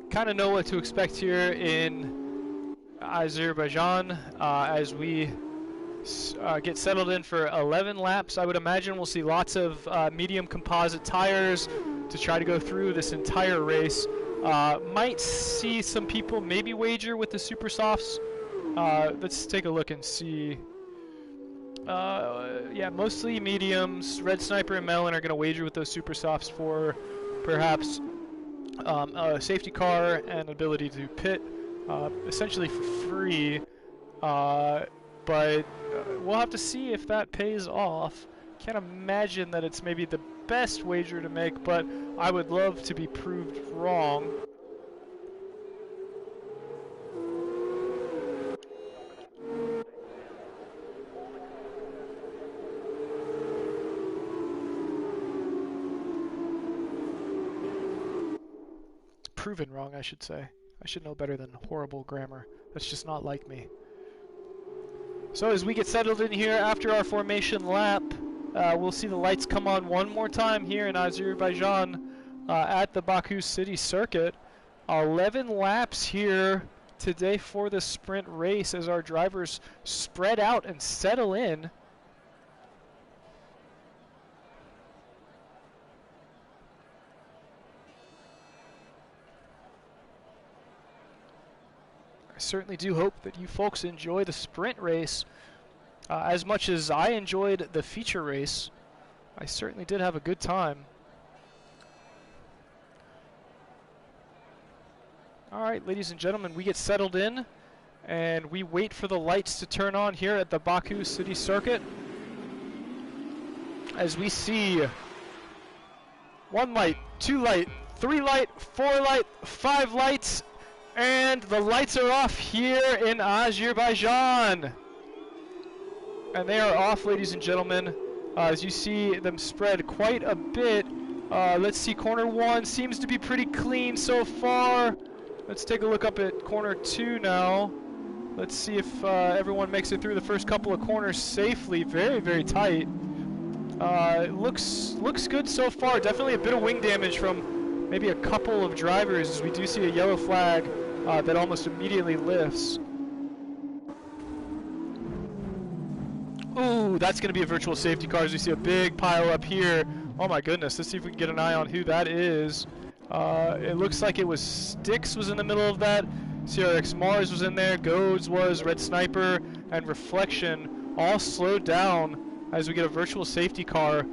kind of know what to expect here in Azerbaijan as we get settled in for 11 laps. I would imagine we'll see lots of medium composite tires to try to go through this entire race. Might see some people maybe wager with the super softs. Let's take a look and see. Yeah, mostly mediums. Red Sniper and Melon are going to wager with those super softs for perhaps a safety car and ability to pit essentially for free. But we'll have to see if that pays off. Can't imagine that it's maybe the best wager to make, but I would love to be proved wrong. Proven wrong, I should say. I should know better than horrible grammar. That's just not like me. So as we get settled in here after our formation lap, we'll see the lights come on one more time here in Azerbaijan at the Baku City Circuit. 11 laps here today for the sprint race as our drivers spread out and settle in. I certainly do hope that you folks enjoy the sprint race as much as I enjoyed the feature race. I certainly did have a good time. All right, ladies and gentlemen, we get settled in and we wait for the lights to turn on here at the Baku City Circuit. As we see 1 light, 2 light, 3 light, 4 light, 5 lights, and the lights are off here in Azerbaijan. And they are off, ladies and gentlemen, as you see them spread quite a bit. Let's see, corner 1 seems to be pretty clean so far. Let's take a look up at corner 2 now. Let's see if everyone makes it through the first couple of corners safely. Very, very tight. Looks good so far. Definitely a bit of wing damage from maybe a couple of drivers, as we do see a yellow flag that almost immediately lifts. Ooh, that's going to be a virtual safety car as we see a big pile up here. Oh my goodness, let's see if we can get an eye on who that is. It looks like it was Styx was in the middle of that. CRX Mars was in there, Goads was, Red Sniper, and Reflection all slowed down as we get a virtual safety car.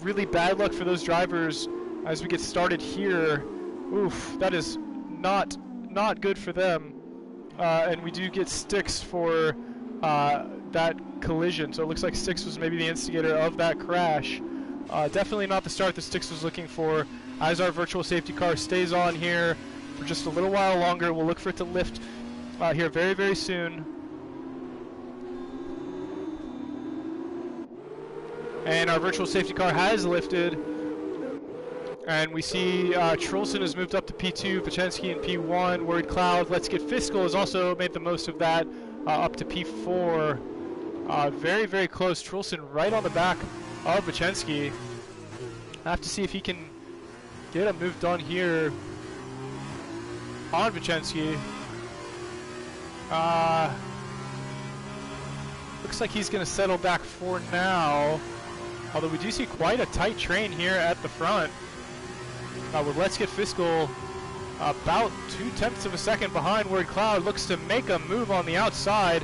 Really bad luck for those drivers as we get started here. Oof, that is not good for them. And we do get Styx for that collision, so it looks like Styx was maybe the instigator of that crash. Definitely not the start that Styx was looking for. As our virtual safety car stays on here for just a little while longer, we'll look for it to lift here very, very soon. And our virtual safety car has lifted. And we see Trulson has moved up to P2, Pachensky in P1, Word Cloud, Let's Get Fiscal has also made the most of that, up to P4. Very, very close. Trulson right on the back of Pachensky. I have to see if he can get a move done here on Pachensky. Looks like he's going to settle back for now. Although we do see quite a tight train here at the front. With Let's Get Fiscal about 0.2 of a second behind Word Cloud. Looks to make a move on the outside.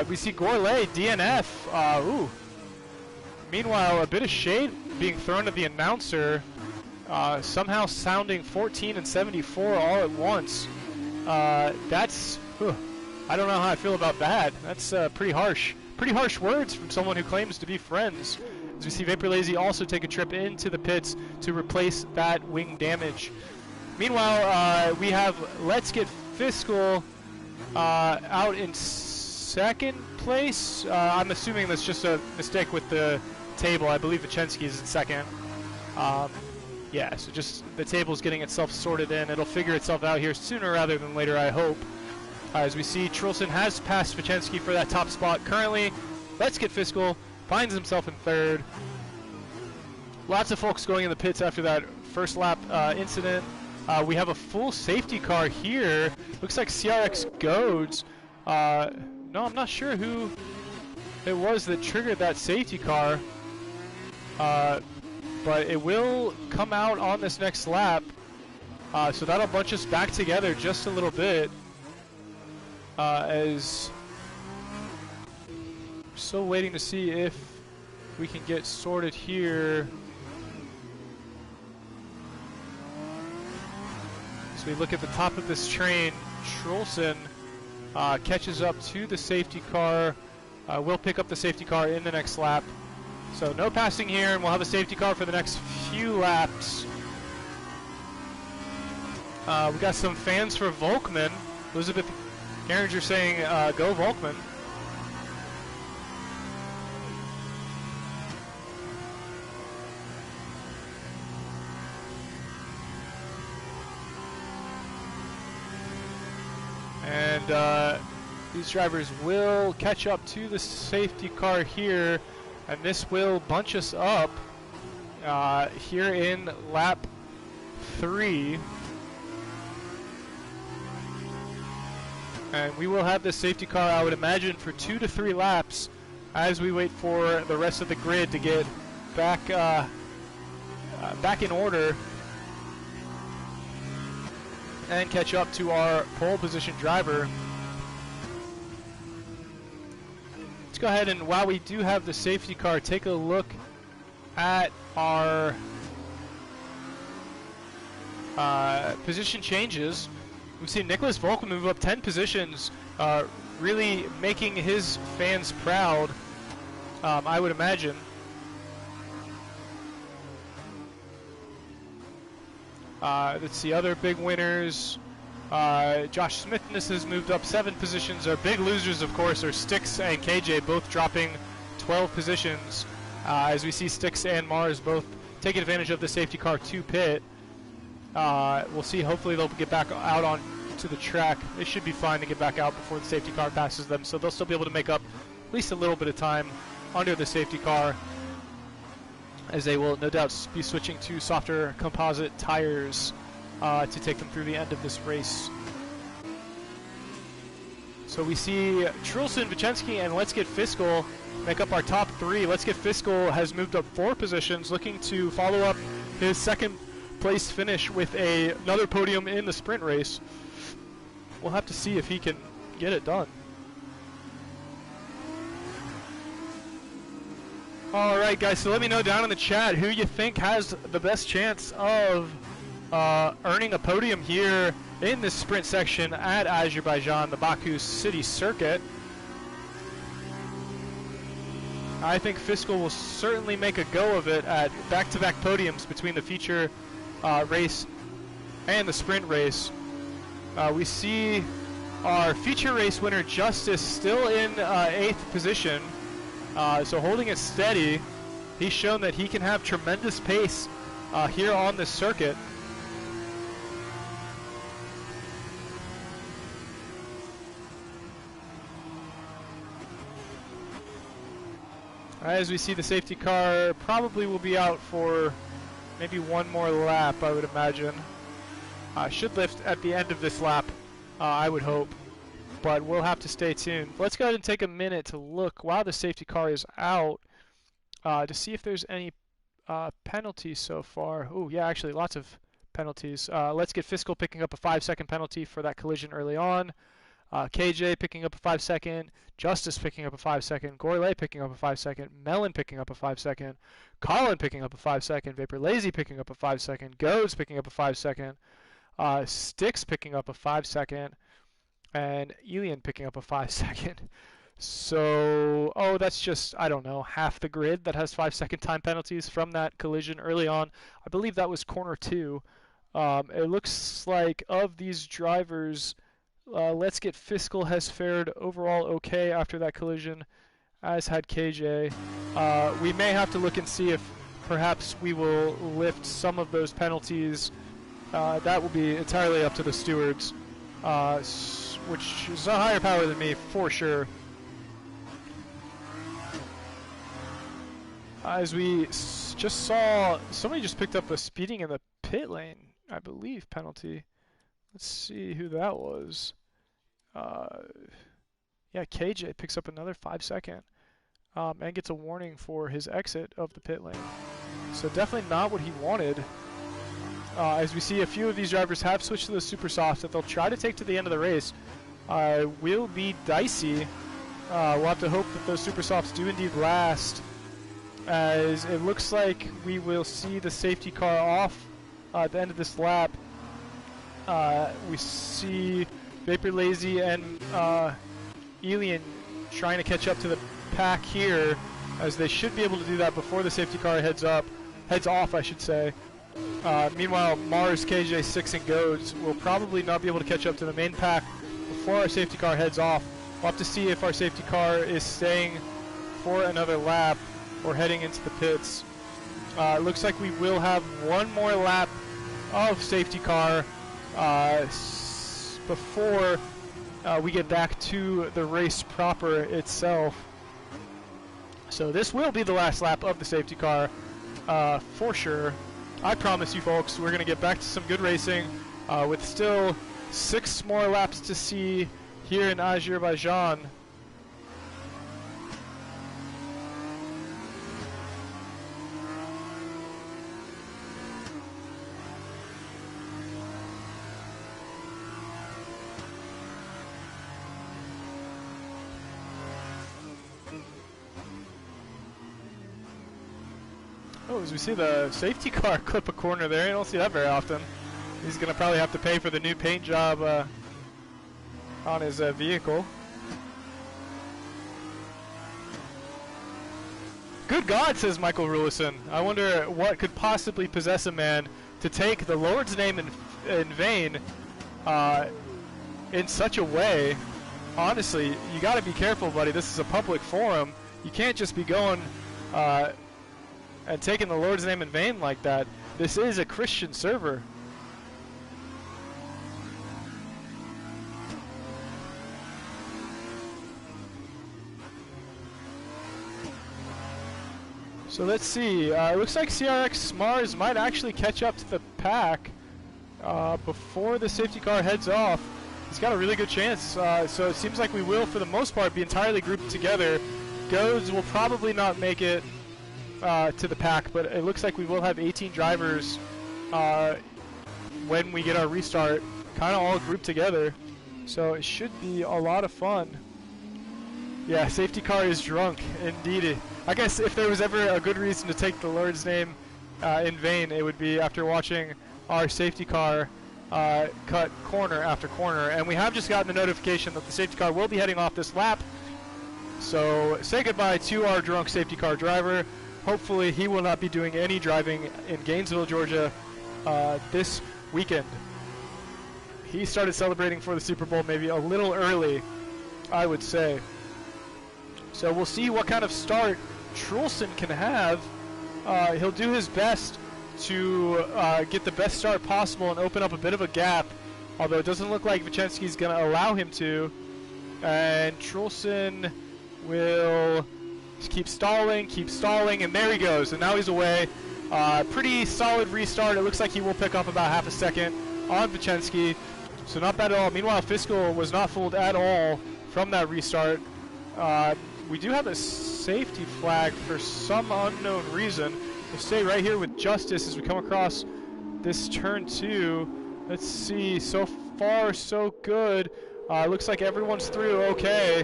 We see Gourlay, DNF. Ooh. Meanwhile, a bit of shade being thrown at the announcer. Somehow sounding 14 and 74 all at once. That's, I don't know how I feel about that. That's pretty harsh. Pretty harsh words from someone who claims to be friends As we see Vapor Lazy also take a trip into the pits to replace that wing damage. Meanwhile, we have Let's Get Fiscal out in second place. I'm assuming that's just a mistake with the table. I believe Vicensky is in second. Yeah, so just the table's getting itself sorted in. It'll figure itself out here sooner rather than later, I hope. As we see, Trulson has passed Vicensky for that top spot currently. Let's Get Fiscal finds himself in third. Lots of folks going in the pits after that first lap incident. We have a full safety car here. Looks like CRX Goads. No, I'm not sure who it was that triggered that safety car. But it will come out on this next lap. So that'll bunch us back together just a little bit. As still waiting to see if we can get sorted here. So we look at the top of this train. Trulson catches up to the safety car. We'll pick up the safety car in the next lap. So no passing here, and we'll have a safety car for the next few laps. We got some fans for Volkman. Elizabeth Geringer saying, go Volkman. And these drivers will catch up to the safety car here, and this will bunch us up here in lap 3. And we will have this safety car, I would imagine, for 2 to 3 laps as we wait for the rest of the grid to get back back in order and catch up to our pole position driver. Let's go ahead and, while we do have the safety car, take a look at our position changes. We've seen Nicholas Volkman move up 10 positions, really making his fans proud, I would imagine. Let's see, other big winners. Josh Smithness has moved up 7 positions. Our big losers, of course, are Styx and KJ, both dropping 12 positions. As we see Styx and Mars both taking advantage of the safety car to pit. We'll see, hopefully they'll get back out on to the track. They should be fine to get back out before the safety car passes them, so they'll still be able to make up at least a little bit of time under the safety car, as they will no doubt be switching to softer composite tires to take them through the end of this race. So we see Trulson, Vicensky, and Let's Get Fiscal make up our top 3. Let's Get Fiscal has moved up 4 positions, looking to follow up his second place finish with another podium in the sprint race. We'll have to see if he can get it done. All right, guys, so let me know down in the chat who you think has the best chance of earning a podium here in this sprint section at Azerbaijan, the Baku City Circuit. I think Fiscal will certainly make a go of it at back-to-back podiums between the feature race and the sprint race. We see our feature race winner Justice still in 8th position, so holding it steady. He's shown that he can have tremendous pace here on this circuit. As we see, the safety car probably will be out for maybe one more lap, I would imagine. Should lift at the end of this lap, I would hope, but we'll have to stay tuned. Let's go ahead and take a minute to look while the safety car is out to see if there's any penalties so far. Oh yeah, actually lots of penalties. Let's Get Fiscal picking up a 5-second penalty for that collision early on. KJ picking up a 5-second, Justice picking up a 5-second, Gorlay picking up a 5-second, Melon picking up a 5-second, Colin picking up a 5-second, Vapor Lazy picking up a 5-second, Goes picking up a 5-second, Styx picking up a 5-second, and Elian picking up a 5-second. So, oh, that's just, I don't know, half the grid that has 5-second time penalties from that collision early on. I believe that was corner 2. It looks like of these drivers, Let's Get Fiscal has fared overall okay after that collision, as had KJ. We may have to look and see if perhaps we will lift some of those penalties. That will be entirely up to the stewards, which is a higher power than me for sure. As we just saw, somebody just picked up a speeding in the pit lane, I believe, penalty. Let's see who that was. Yeah, KJ picks up another 5-second and gets a warning for his exit of the pit lane. So definitely not what he wanted. As we see, a few of these drivers have switched to the super softs that they'll try to take to the end of the race. Will be dicey. We'll have to hope that those super softs do indeed last, as it looks like we will see the safety car off at the end of this lap. We see Vapor Lazy and Elian trying to catch up to the pack here, as they should be able to do that before the safety car heads off, I should say. Meanwhile, Mars, KJ, 6, and Goads will probably not be able to catch up to the main pack before our safety car heads off. We'll have to see if our safety car is staying for another lap or heading into the pits. It looks like we will have one more lap of safety car before we get back to the race proper itself. So this will be the last lap of the safety car for sure. I promise you folks, we're going to get back to some good racing with still 6 more laps to see here in Azerbaijan. Oh, as we see the safety car clip a corner there, you don't see that very often. He's going to probably have to pay for the new paint job on his vehicle. Good God, says Michael Rulison. I wonder what could possibly possess a man to take the Lord's name in vain in such a way. Honestly, you got to be careful, buddy. This is a public forum. You can't just be going and taking the Lord's name in vain like that. This is a Christian server. So let's see. It looks like CRX Mars might actually catch up to the pack before the safety car heads off. He's got a really good chance. So it seems like we will, for the most part, be entirely grouped together. Goads will probably not make it to the pack, but it looks like we will have 18 drivers when we get our restart, kind of all grouped together. So it should be a lot of fun. Yeah, safety car is drunk, indeed. I guess if there was ever a good reason to take the Lord's name in vain, it would be after watching our safety car cut corner after corner. And we have just gotten the notification that the safety car will be heading off this lap. So say goodbye to our drunk safety car driver. Hopefully he will not be doing any driving in Gainesville, Georgia this weekend. He started celebrating for the Super Bowl maybe a little early, I would say. So we'll see what kind of start Trulson can have. He'll do his best to get the best start possible and open up a bit of a gap, although it doesn't look like Vicensky's going to allow him to. And Trulson will keep stalling, and there he goes. And now he's away. Pretty solid restart. It looks like he will pick up about half a second on Vicensky, so not bad at all. Meanwhile, Fiscal was not fooled at all from that restart. We do have a safety flag for some unknown reason. We'll stay right here with Justice as we come across this turn 2. Let's see, so far so good. Looks like everyone's through okay,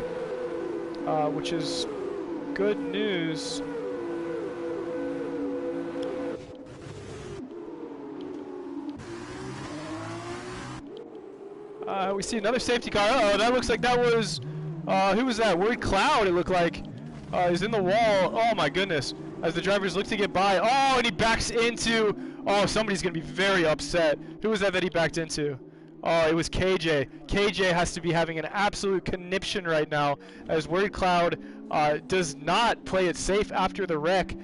which is good news. We see another safety car. Uh-oh, that looks like that was Who was that? Word Cloud, it looked like, is in the wall. Oh my goodness. As the drivers look to get by. Oh, and he backs into, oh, somebody's going to be very upset. Who was that he backed into? Oh, it was KJ. KJ has to be having an absolute conniption right now as Word Cloud does not play it safe after the wreck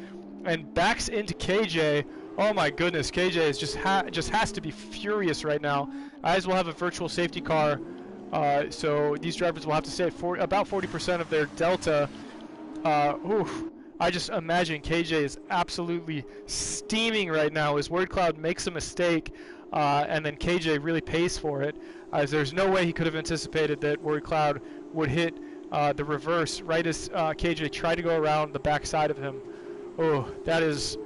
and backs into KJ. Oh my goodness, KJ is just has to be furious right now. As we'll have a virtual safety car, so these drivers will have to save about 40% of their delta. I just imagine KJ is absolutely steaming right now as Word Cloud makes a mistake, and then KJ really pays for it, as there's no way he could have anticipated that Word Cloud would hit the reverse right as KJ tried to go around the backside of him. Oh, that is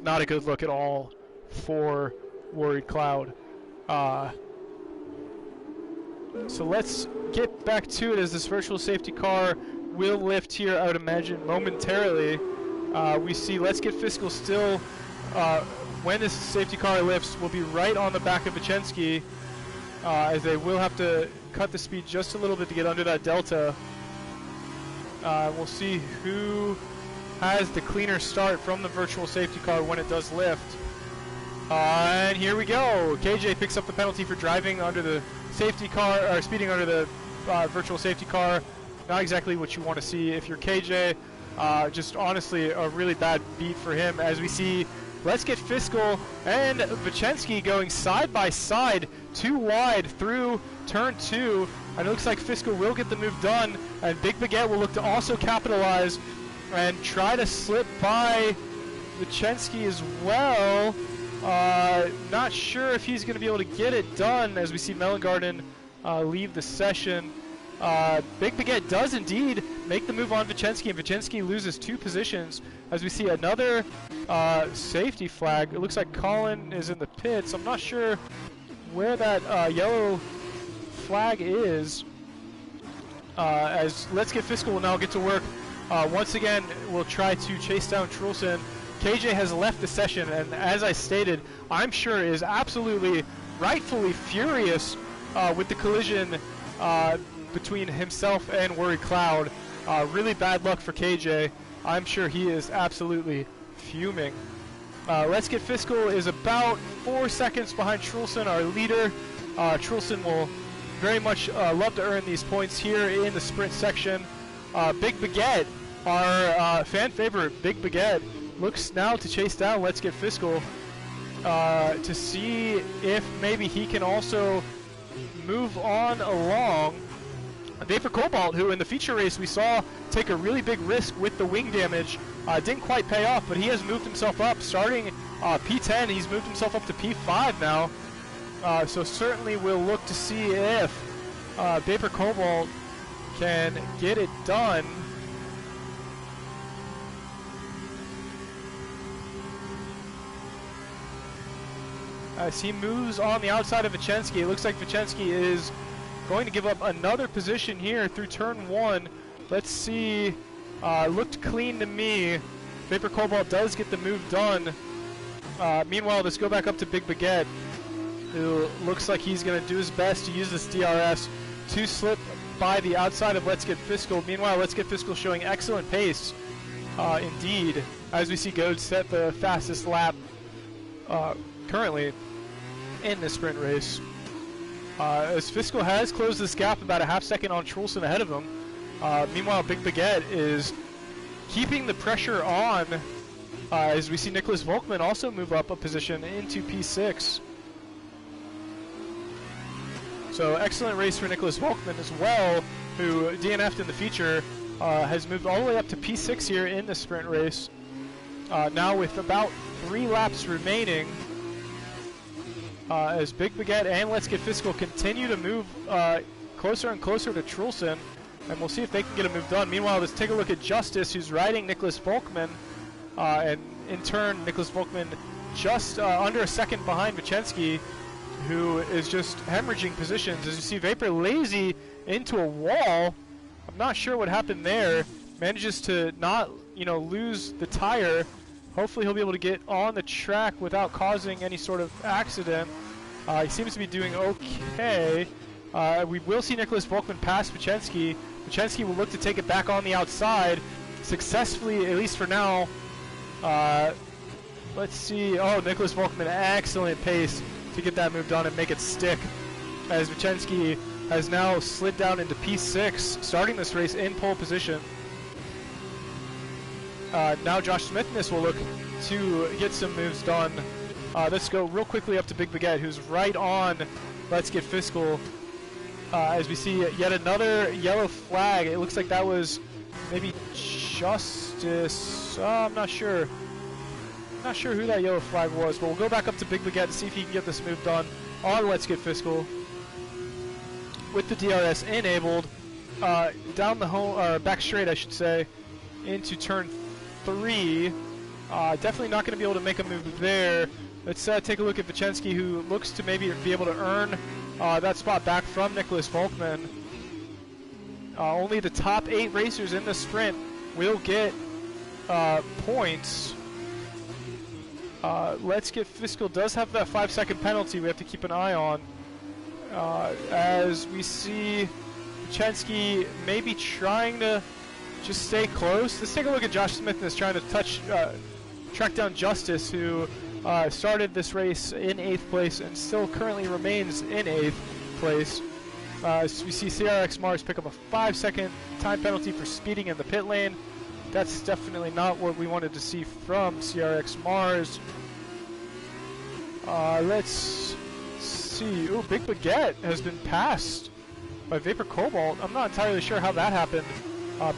not a good look at all for Word Cloud. So let's get back to it as this virtual safety car will lift here, I would imagine, momentarily. We see Let's Get Fiscal still, when this safety car lifts, will be right on the back of Vichensky, as they will have to cut the speed just a little bit to get under that delta. We'll see who has the cleaner start from the virtual safety car when it does lift. And here we go. KJ picks up the penalty for driving under the safety car, or speeding under the virtual safety car. Not exactly what you want to see if you're KJ. Just honestly a really bad beat for him, as we see Let's Get Fiscal and Vichensky going side by side, too wide through turn 2. And it looks like Fiscal will get the move done, and Big Baguette will look to also capitalize and try to slip by Vichensky as well. Not sure if he's going to be able to get it done, as we see Mellengarden leave the session. Big Baguette does indeed make the move on Vichensky, and Vichensky loses 2 positions, as we see another safety flag. It looks like Colin is in the pits. I'm not sure where that yellow flag is, as Let's Get Fiscal will now get to work. Once again, we'll try to chase down Trulson. KJ has left the session, and as I stated, I'm sure is absolutely, rightfully furious with the collision between himself and Word Cloud. Really bad luck for KJ. I'm sure he is absolutely fuming. Let's Get Fiscal is about 4 seconds behind Trulson, our leader. Trulson will very much love to earn these points here in the sprint section. Big Baguette, our fan favorite Big Baguette, looks now to chase down Let's Get Fiscal to see if maybe he can also move on along. Vapor Cobalt, who in the feature race we saw take a really big risk with the wing damage, didn't quite pay off, but he has moved himself up. Starting P10, he's moved himself up to P5 now. So certainly we'll look to see if Vapor Cobalt can get it done. As he moves on the outside of Vichensky, it looks like Vichensky is going to give up another position here through turn 1. Let's see. Looked clean to me. Vapor Cobalt does get the move done. Meanwhile, let's go back up to Big Baguette, who looks like he's going to do his best to use this DRS to slip by the outside of Let's Get Fiscal. Meanwhile, Let's Get Fiscal showing excellent pace indeed, as we see Goad set the fastest lap currently in the sprint race. As Fiscal has closed this gap about a half second on Trulson ahead of him. Meanwhile, Big Baguette is keeping the pressure on, as we see Nicholas Volkmann also move up a position into P6. So excellent race for Nicholas Volkmann as well, who DNF'd in the feature, has moved all the way up to P6 here in the sprint race. Now with about 3 laps remaining, as Big Baguette and Let's Get Fiscal continue to move closer and closer to Trulson, and we'll see if they can get a move done. Meanwhile, let's take a look at Justice, who's riding Nicholas Volkmann, and in turn, Nicholas Volkmann just under a second behind Vichensky, who is just hemorrhaging positions. As you see, Vapor lazy into a wall. I'm not sure what happened there. Manages to not, lose the tire. Hopefully he'll be able to get on the track without causing any sort of accident. He seems to be doing okay. We will see Nicholas Volkmann pass Vicensky. Vicensky will look to take it back on the outside successfully, at least for now. Let's see. Oh, Nicholas Volkmann, excellent pace to get that move done and make it stick, as Vicensky has now slid down into P6, starting this race in pole position. Now Josh Smith will look to get some moves done. Let's go real quickly up to Big Baguette, who's right on Let's Get Fiscal. As we see yet another yellow flag. It looks like that was maybe Justice. I'm not sure. Not sure who that yellow flag was, but we'll go back up to Big Baguette to see if he can get this move done on Let's Get Fiscal. With the DRS enabled, down the home, back straight, I should say, into turn 3. Definitely not going to be able to make a move there. Let's take a look at Vicensky, who looks to maybe be able to earn that spot back from Nicholas Volkmann. Only the top 8 racers in the sprint will get points. Let's Get Fiscal does have that 5-second penalty we have to keep an eye on. As we see Vicensky maybe trying to just stay close. Let's take a look at Josh Smith is trying to track down Justice, who started this race in 8th place and still currently remains in 8th place. As we see CRX Mars pick up a 5-second time penalty for speeding in the pit lane. That's definitely not what we wanted to see from CRX Mars. Let's see. Ooh, Big Baguette has been passed by Vapor Cobalt. I'm not entirely sure how that happened.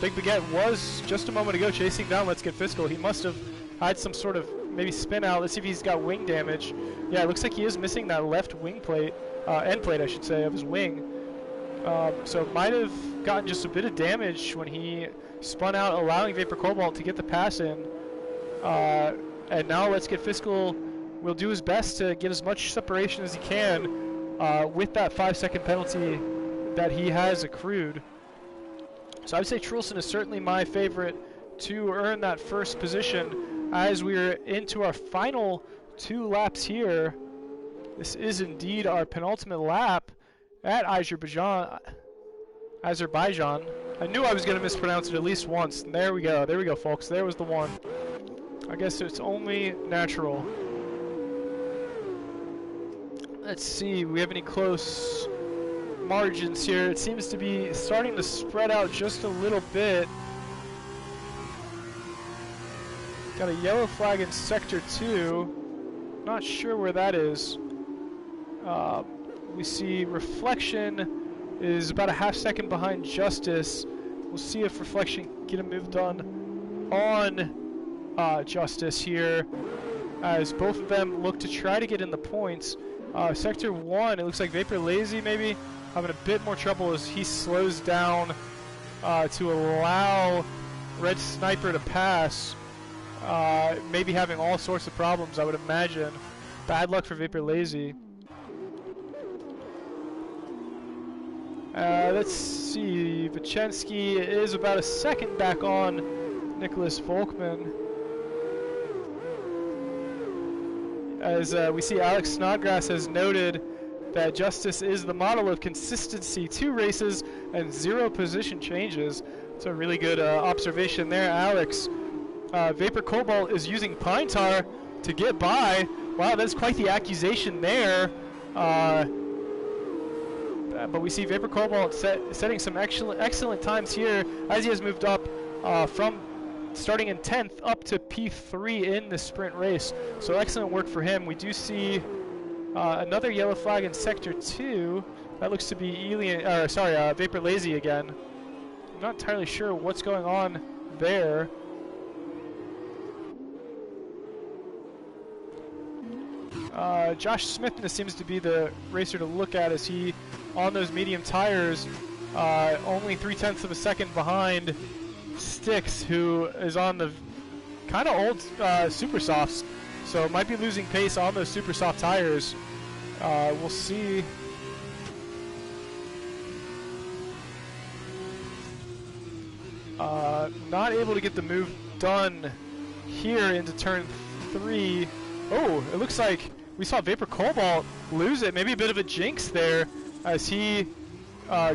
Big Baguette was just a moment ago chasing down Let's Get Fiscal. He must have had some sort of maybe spin out. Let's see if he's got wing damage. Yeah, it looks like he is missing that left wing plate, end plate I should say, of his wing. So might have gotten just a bit of damage when he spun out, allowing Vapor Cobalt to get the pass in. And now Let's Get Fiscal will do his best to get as much separation as he can with that 5-second penalty that he has accrued. So I would say Trulson is certainly my favorite to earn that first position as we're into our final 2 laps here. This is indeed our penultimate lap at Azerbaijan. I knew I was going to mispronounce it at least once. There we go, folks. There was the one. I guess it's only natural. Let's see, we have any close margins here. It seems to be starting to spread out just a little bit. Got a yellow flag in Sector 2. Not sure where that is. We see Reflection is about a half-second behind Justice. We'll see if Reflection can get a move done on Justice here, as both of them look to try to get in the points. Sector 1, it looks like Vapor Lazy maybe having a bit more trouble as he slows down to allow Red Sniper to pass. Maybe having all sorts of problems, I would imagine. Bad luck for Vapor Lazy. Let's see, Vicensky is about a second back on Nicholas Volkmann. As we see Alex Snodgrass has noted that Justice is the model of consistency, 2 races and 0 position changes. It's a really good observation there, Alex. Vapor Cobalt is using Pine Tar to get by. Wow, that's quite the accusation there. But we see Vapor Cobalt setting some excellent times here as he has moved up from starting in 10th up to P3 in the sprint race. So excellent work for him. We do see another yellow flag in Sector 2. That looks to be Vapor Lazy again. I'm not entirely sure what's going on there. Josh Smith seems to be the racer to look at as he, on those medium tires, only 0.3 of a second behind Styx, who is on the kind of old super softs, so might be losing pace on those super soft tires. We'll see. Not able to get the move done here into turn 3. Oh, it looks like we saw Vapor Cobalt lose it. Maybe a bit of a jinx there as he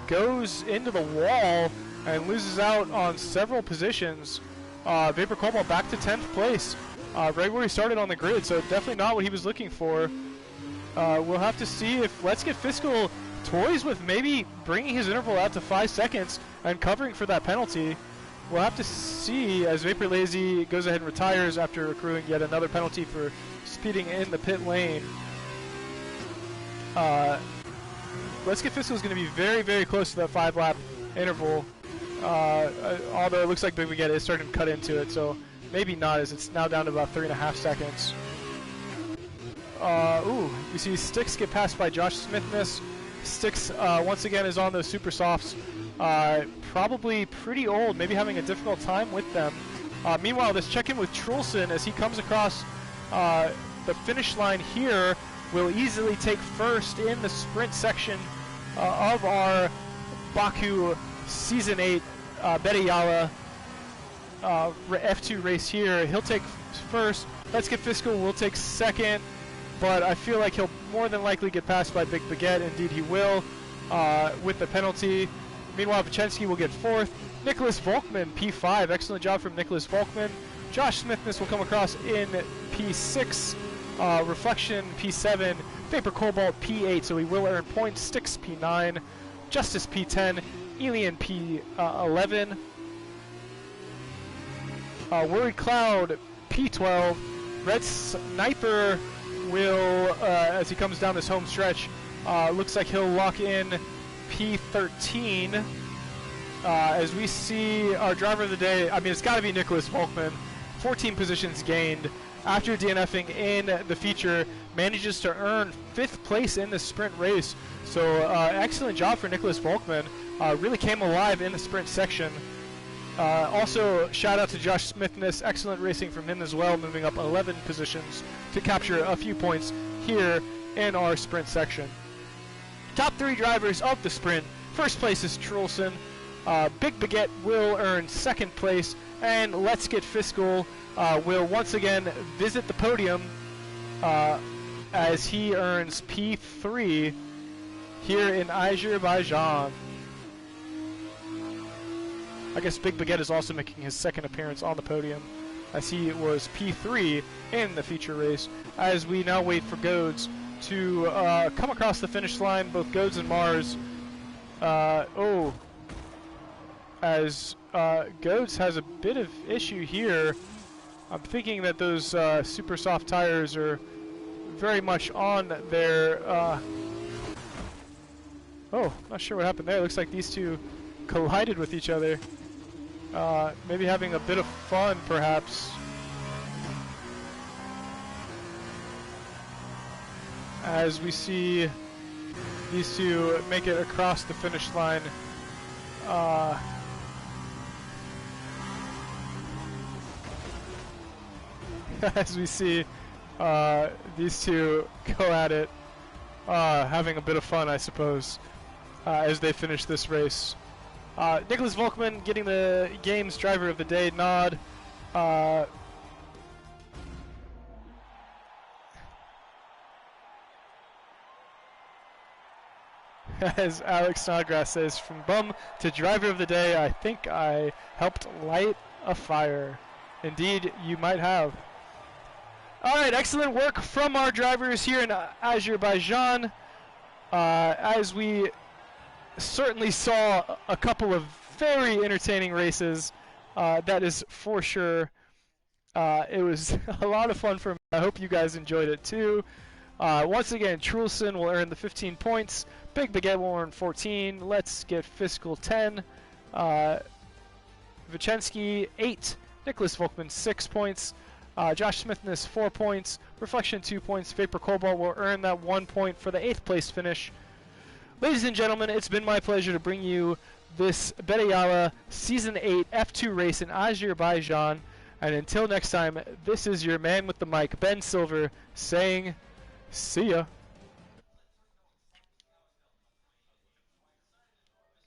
goes into the wall and loses out on several positions. Vapor Cobalt back to 10th place, right where he started on the grid, so definitely not what he was looking for. We'll have to see if Let's Get Fiscal toys with maybe bringing his interval out to 5 seconds and covering for that penalty. We'll have to see as Vapor Lazy goes ahead and retires after accruing yet another penalty for speeding in the pit lane. Let's Get Fiscal is going to be very, very close to that 5-lap interval. Although it looks like Big Baguette is starting to cut into it, so maybe not, as it's now down to about 3.5 seconds. You see Styx get passed by Josh Smithness. Styx once again is on those super softs. Probably pretty old, maybe having a difficult time with them. Meanwhile, let's check in with Trulson as he comes across the finish line here. Will easily take first in the sprint section of our Baku Season 8 Bette Jalle F2 race here. He'll take first. Let's Get Fiscal will take second, but I feel like he'll more than likely get passed by Big Baguette. Indeed he will, with the penalty. Meanwhile, Vachensky will get fourth. Nicholas Volkman, P5. Excellent job from Nicholas Volkman. Josh Smithness will come across in P6. Reflection P7. Vapor Cobalt P8, so he will earn points. Styx P9. Justice P10. Elian P11. Worried Cloud P12. Red Sniper will, as he comes down this home stretch, looks like he'll lock in P13. As we see our driver of the day, I mean, it's got to be Nicholas Volkman. 14 positions gained. After DNFing in the feature, manages to earn 5th place in the sprint race. So excellent job for Nicholas Volkman. Really came alive in the sprint section. Also, shout out to Josh Smithness. Excellent racing from him as well, moving up 11 positions to capture a few points here in our sprint section. Top 3 drivers of the sprint. First place is Trulson. Big Baguette will earn 2nd place, and Let's Get Fiscal will once again visit the podium as he earns P3 here in Azerbaijan. I guess Big Baguette is also making his 2nd appearance on the podium, as he was P3 in the feature race. As we now wait for Goads to come across the finish line, both Goads and Mars. As Goads has a bit of issue here. I'm thinking that those super soft tires are very much on their... not sure what happened there. Looks like these two collided with each other. Maybe having a bit of fun, perhaps. As we see these two make it across the finish line. As we see these two go at it, having a bit of fun, I suppose, as they finish this race. Nicholas Volkman getting the game's driver of the day nod. As Alex Snodgrass says, from bum to driver of the day, I think I helped light a fire. Indeed, you might have. Alright, excellent work from our drivers here in Azerbaijan. As we certainly saw a couple of very entertaining races, that is for sure. It was a lot of fun for me. I hope you guys enjoyed it too. Once again, Trulson will earn the 15 points. Big Baguette will earn 14. Let's Get Fiscal 10. Vachensky 8. Nicholas Volkman 6 points. Josh Smithness 4 points. Reflection 2 points. Vapor Cobalt will earn that 1 point for the 8th place finish. Ladies and gentlemen, it's been my pleasure to bring you this Bette Jalle Season 8 F2 race in Azerbaijan. And until next time, this is your man with the mic, Ben Silver, saying, see ya.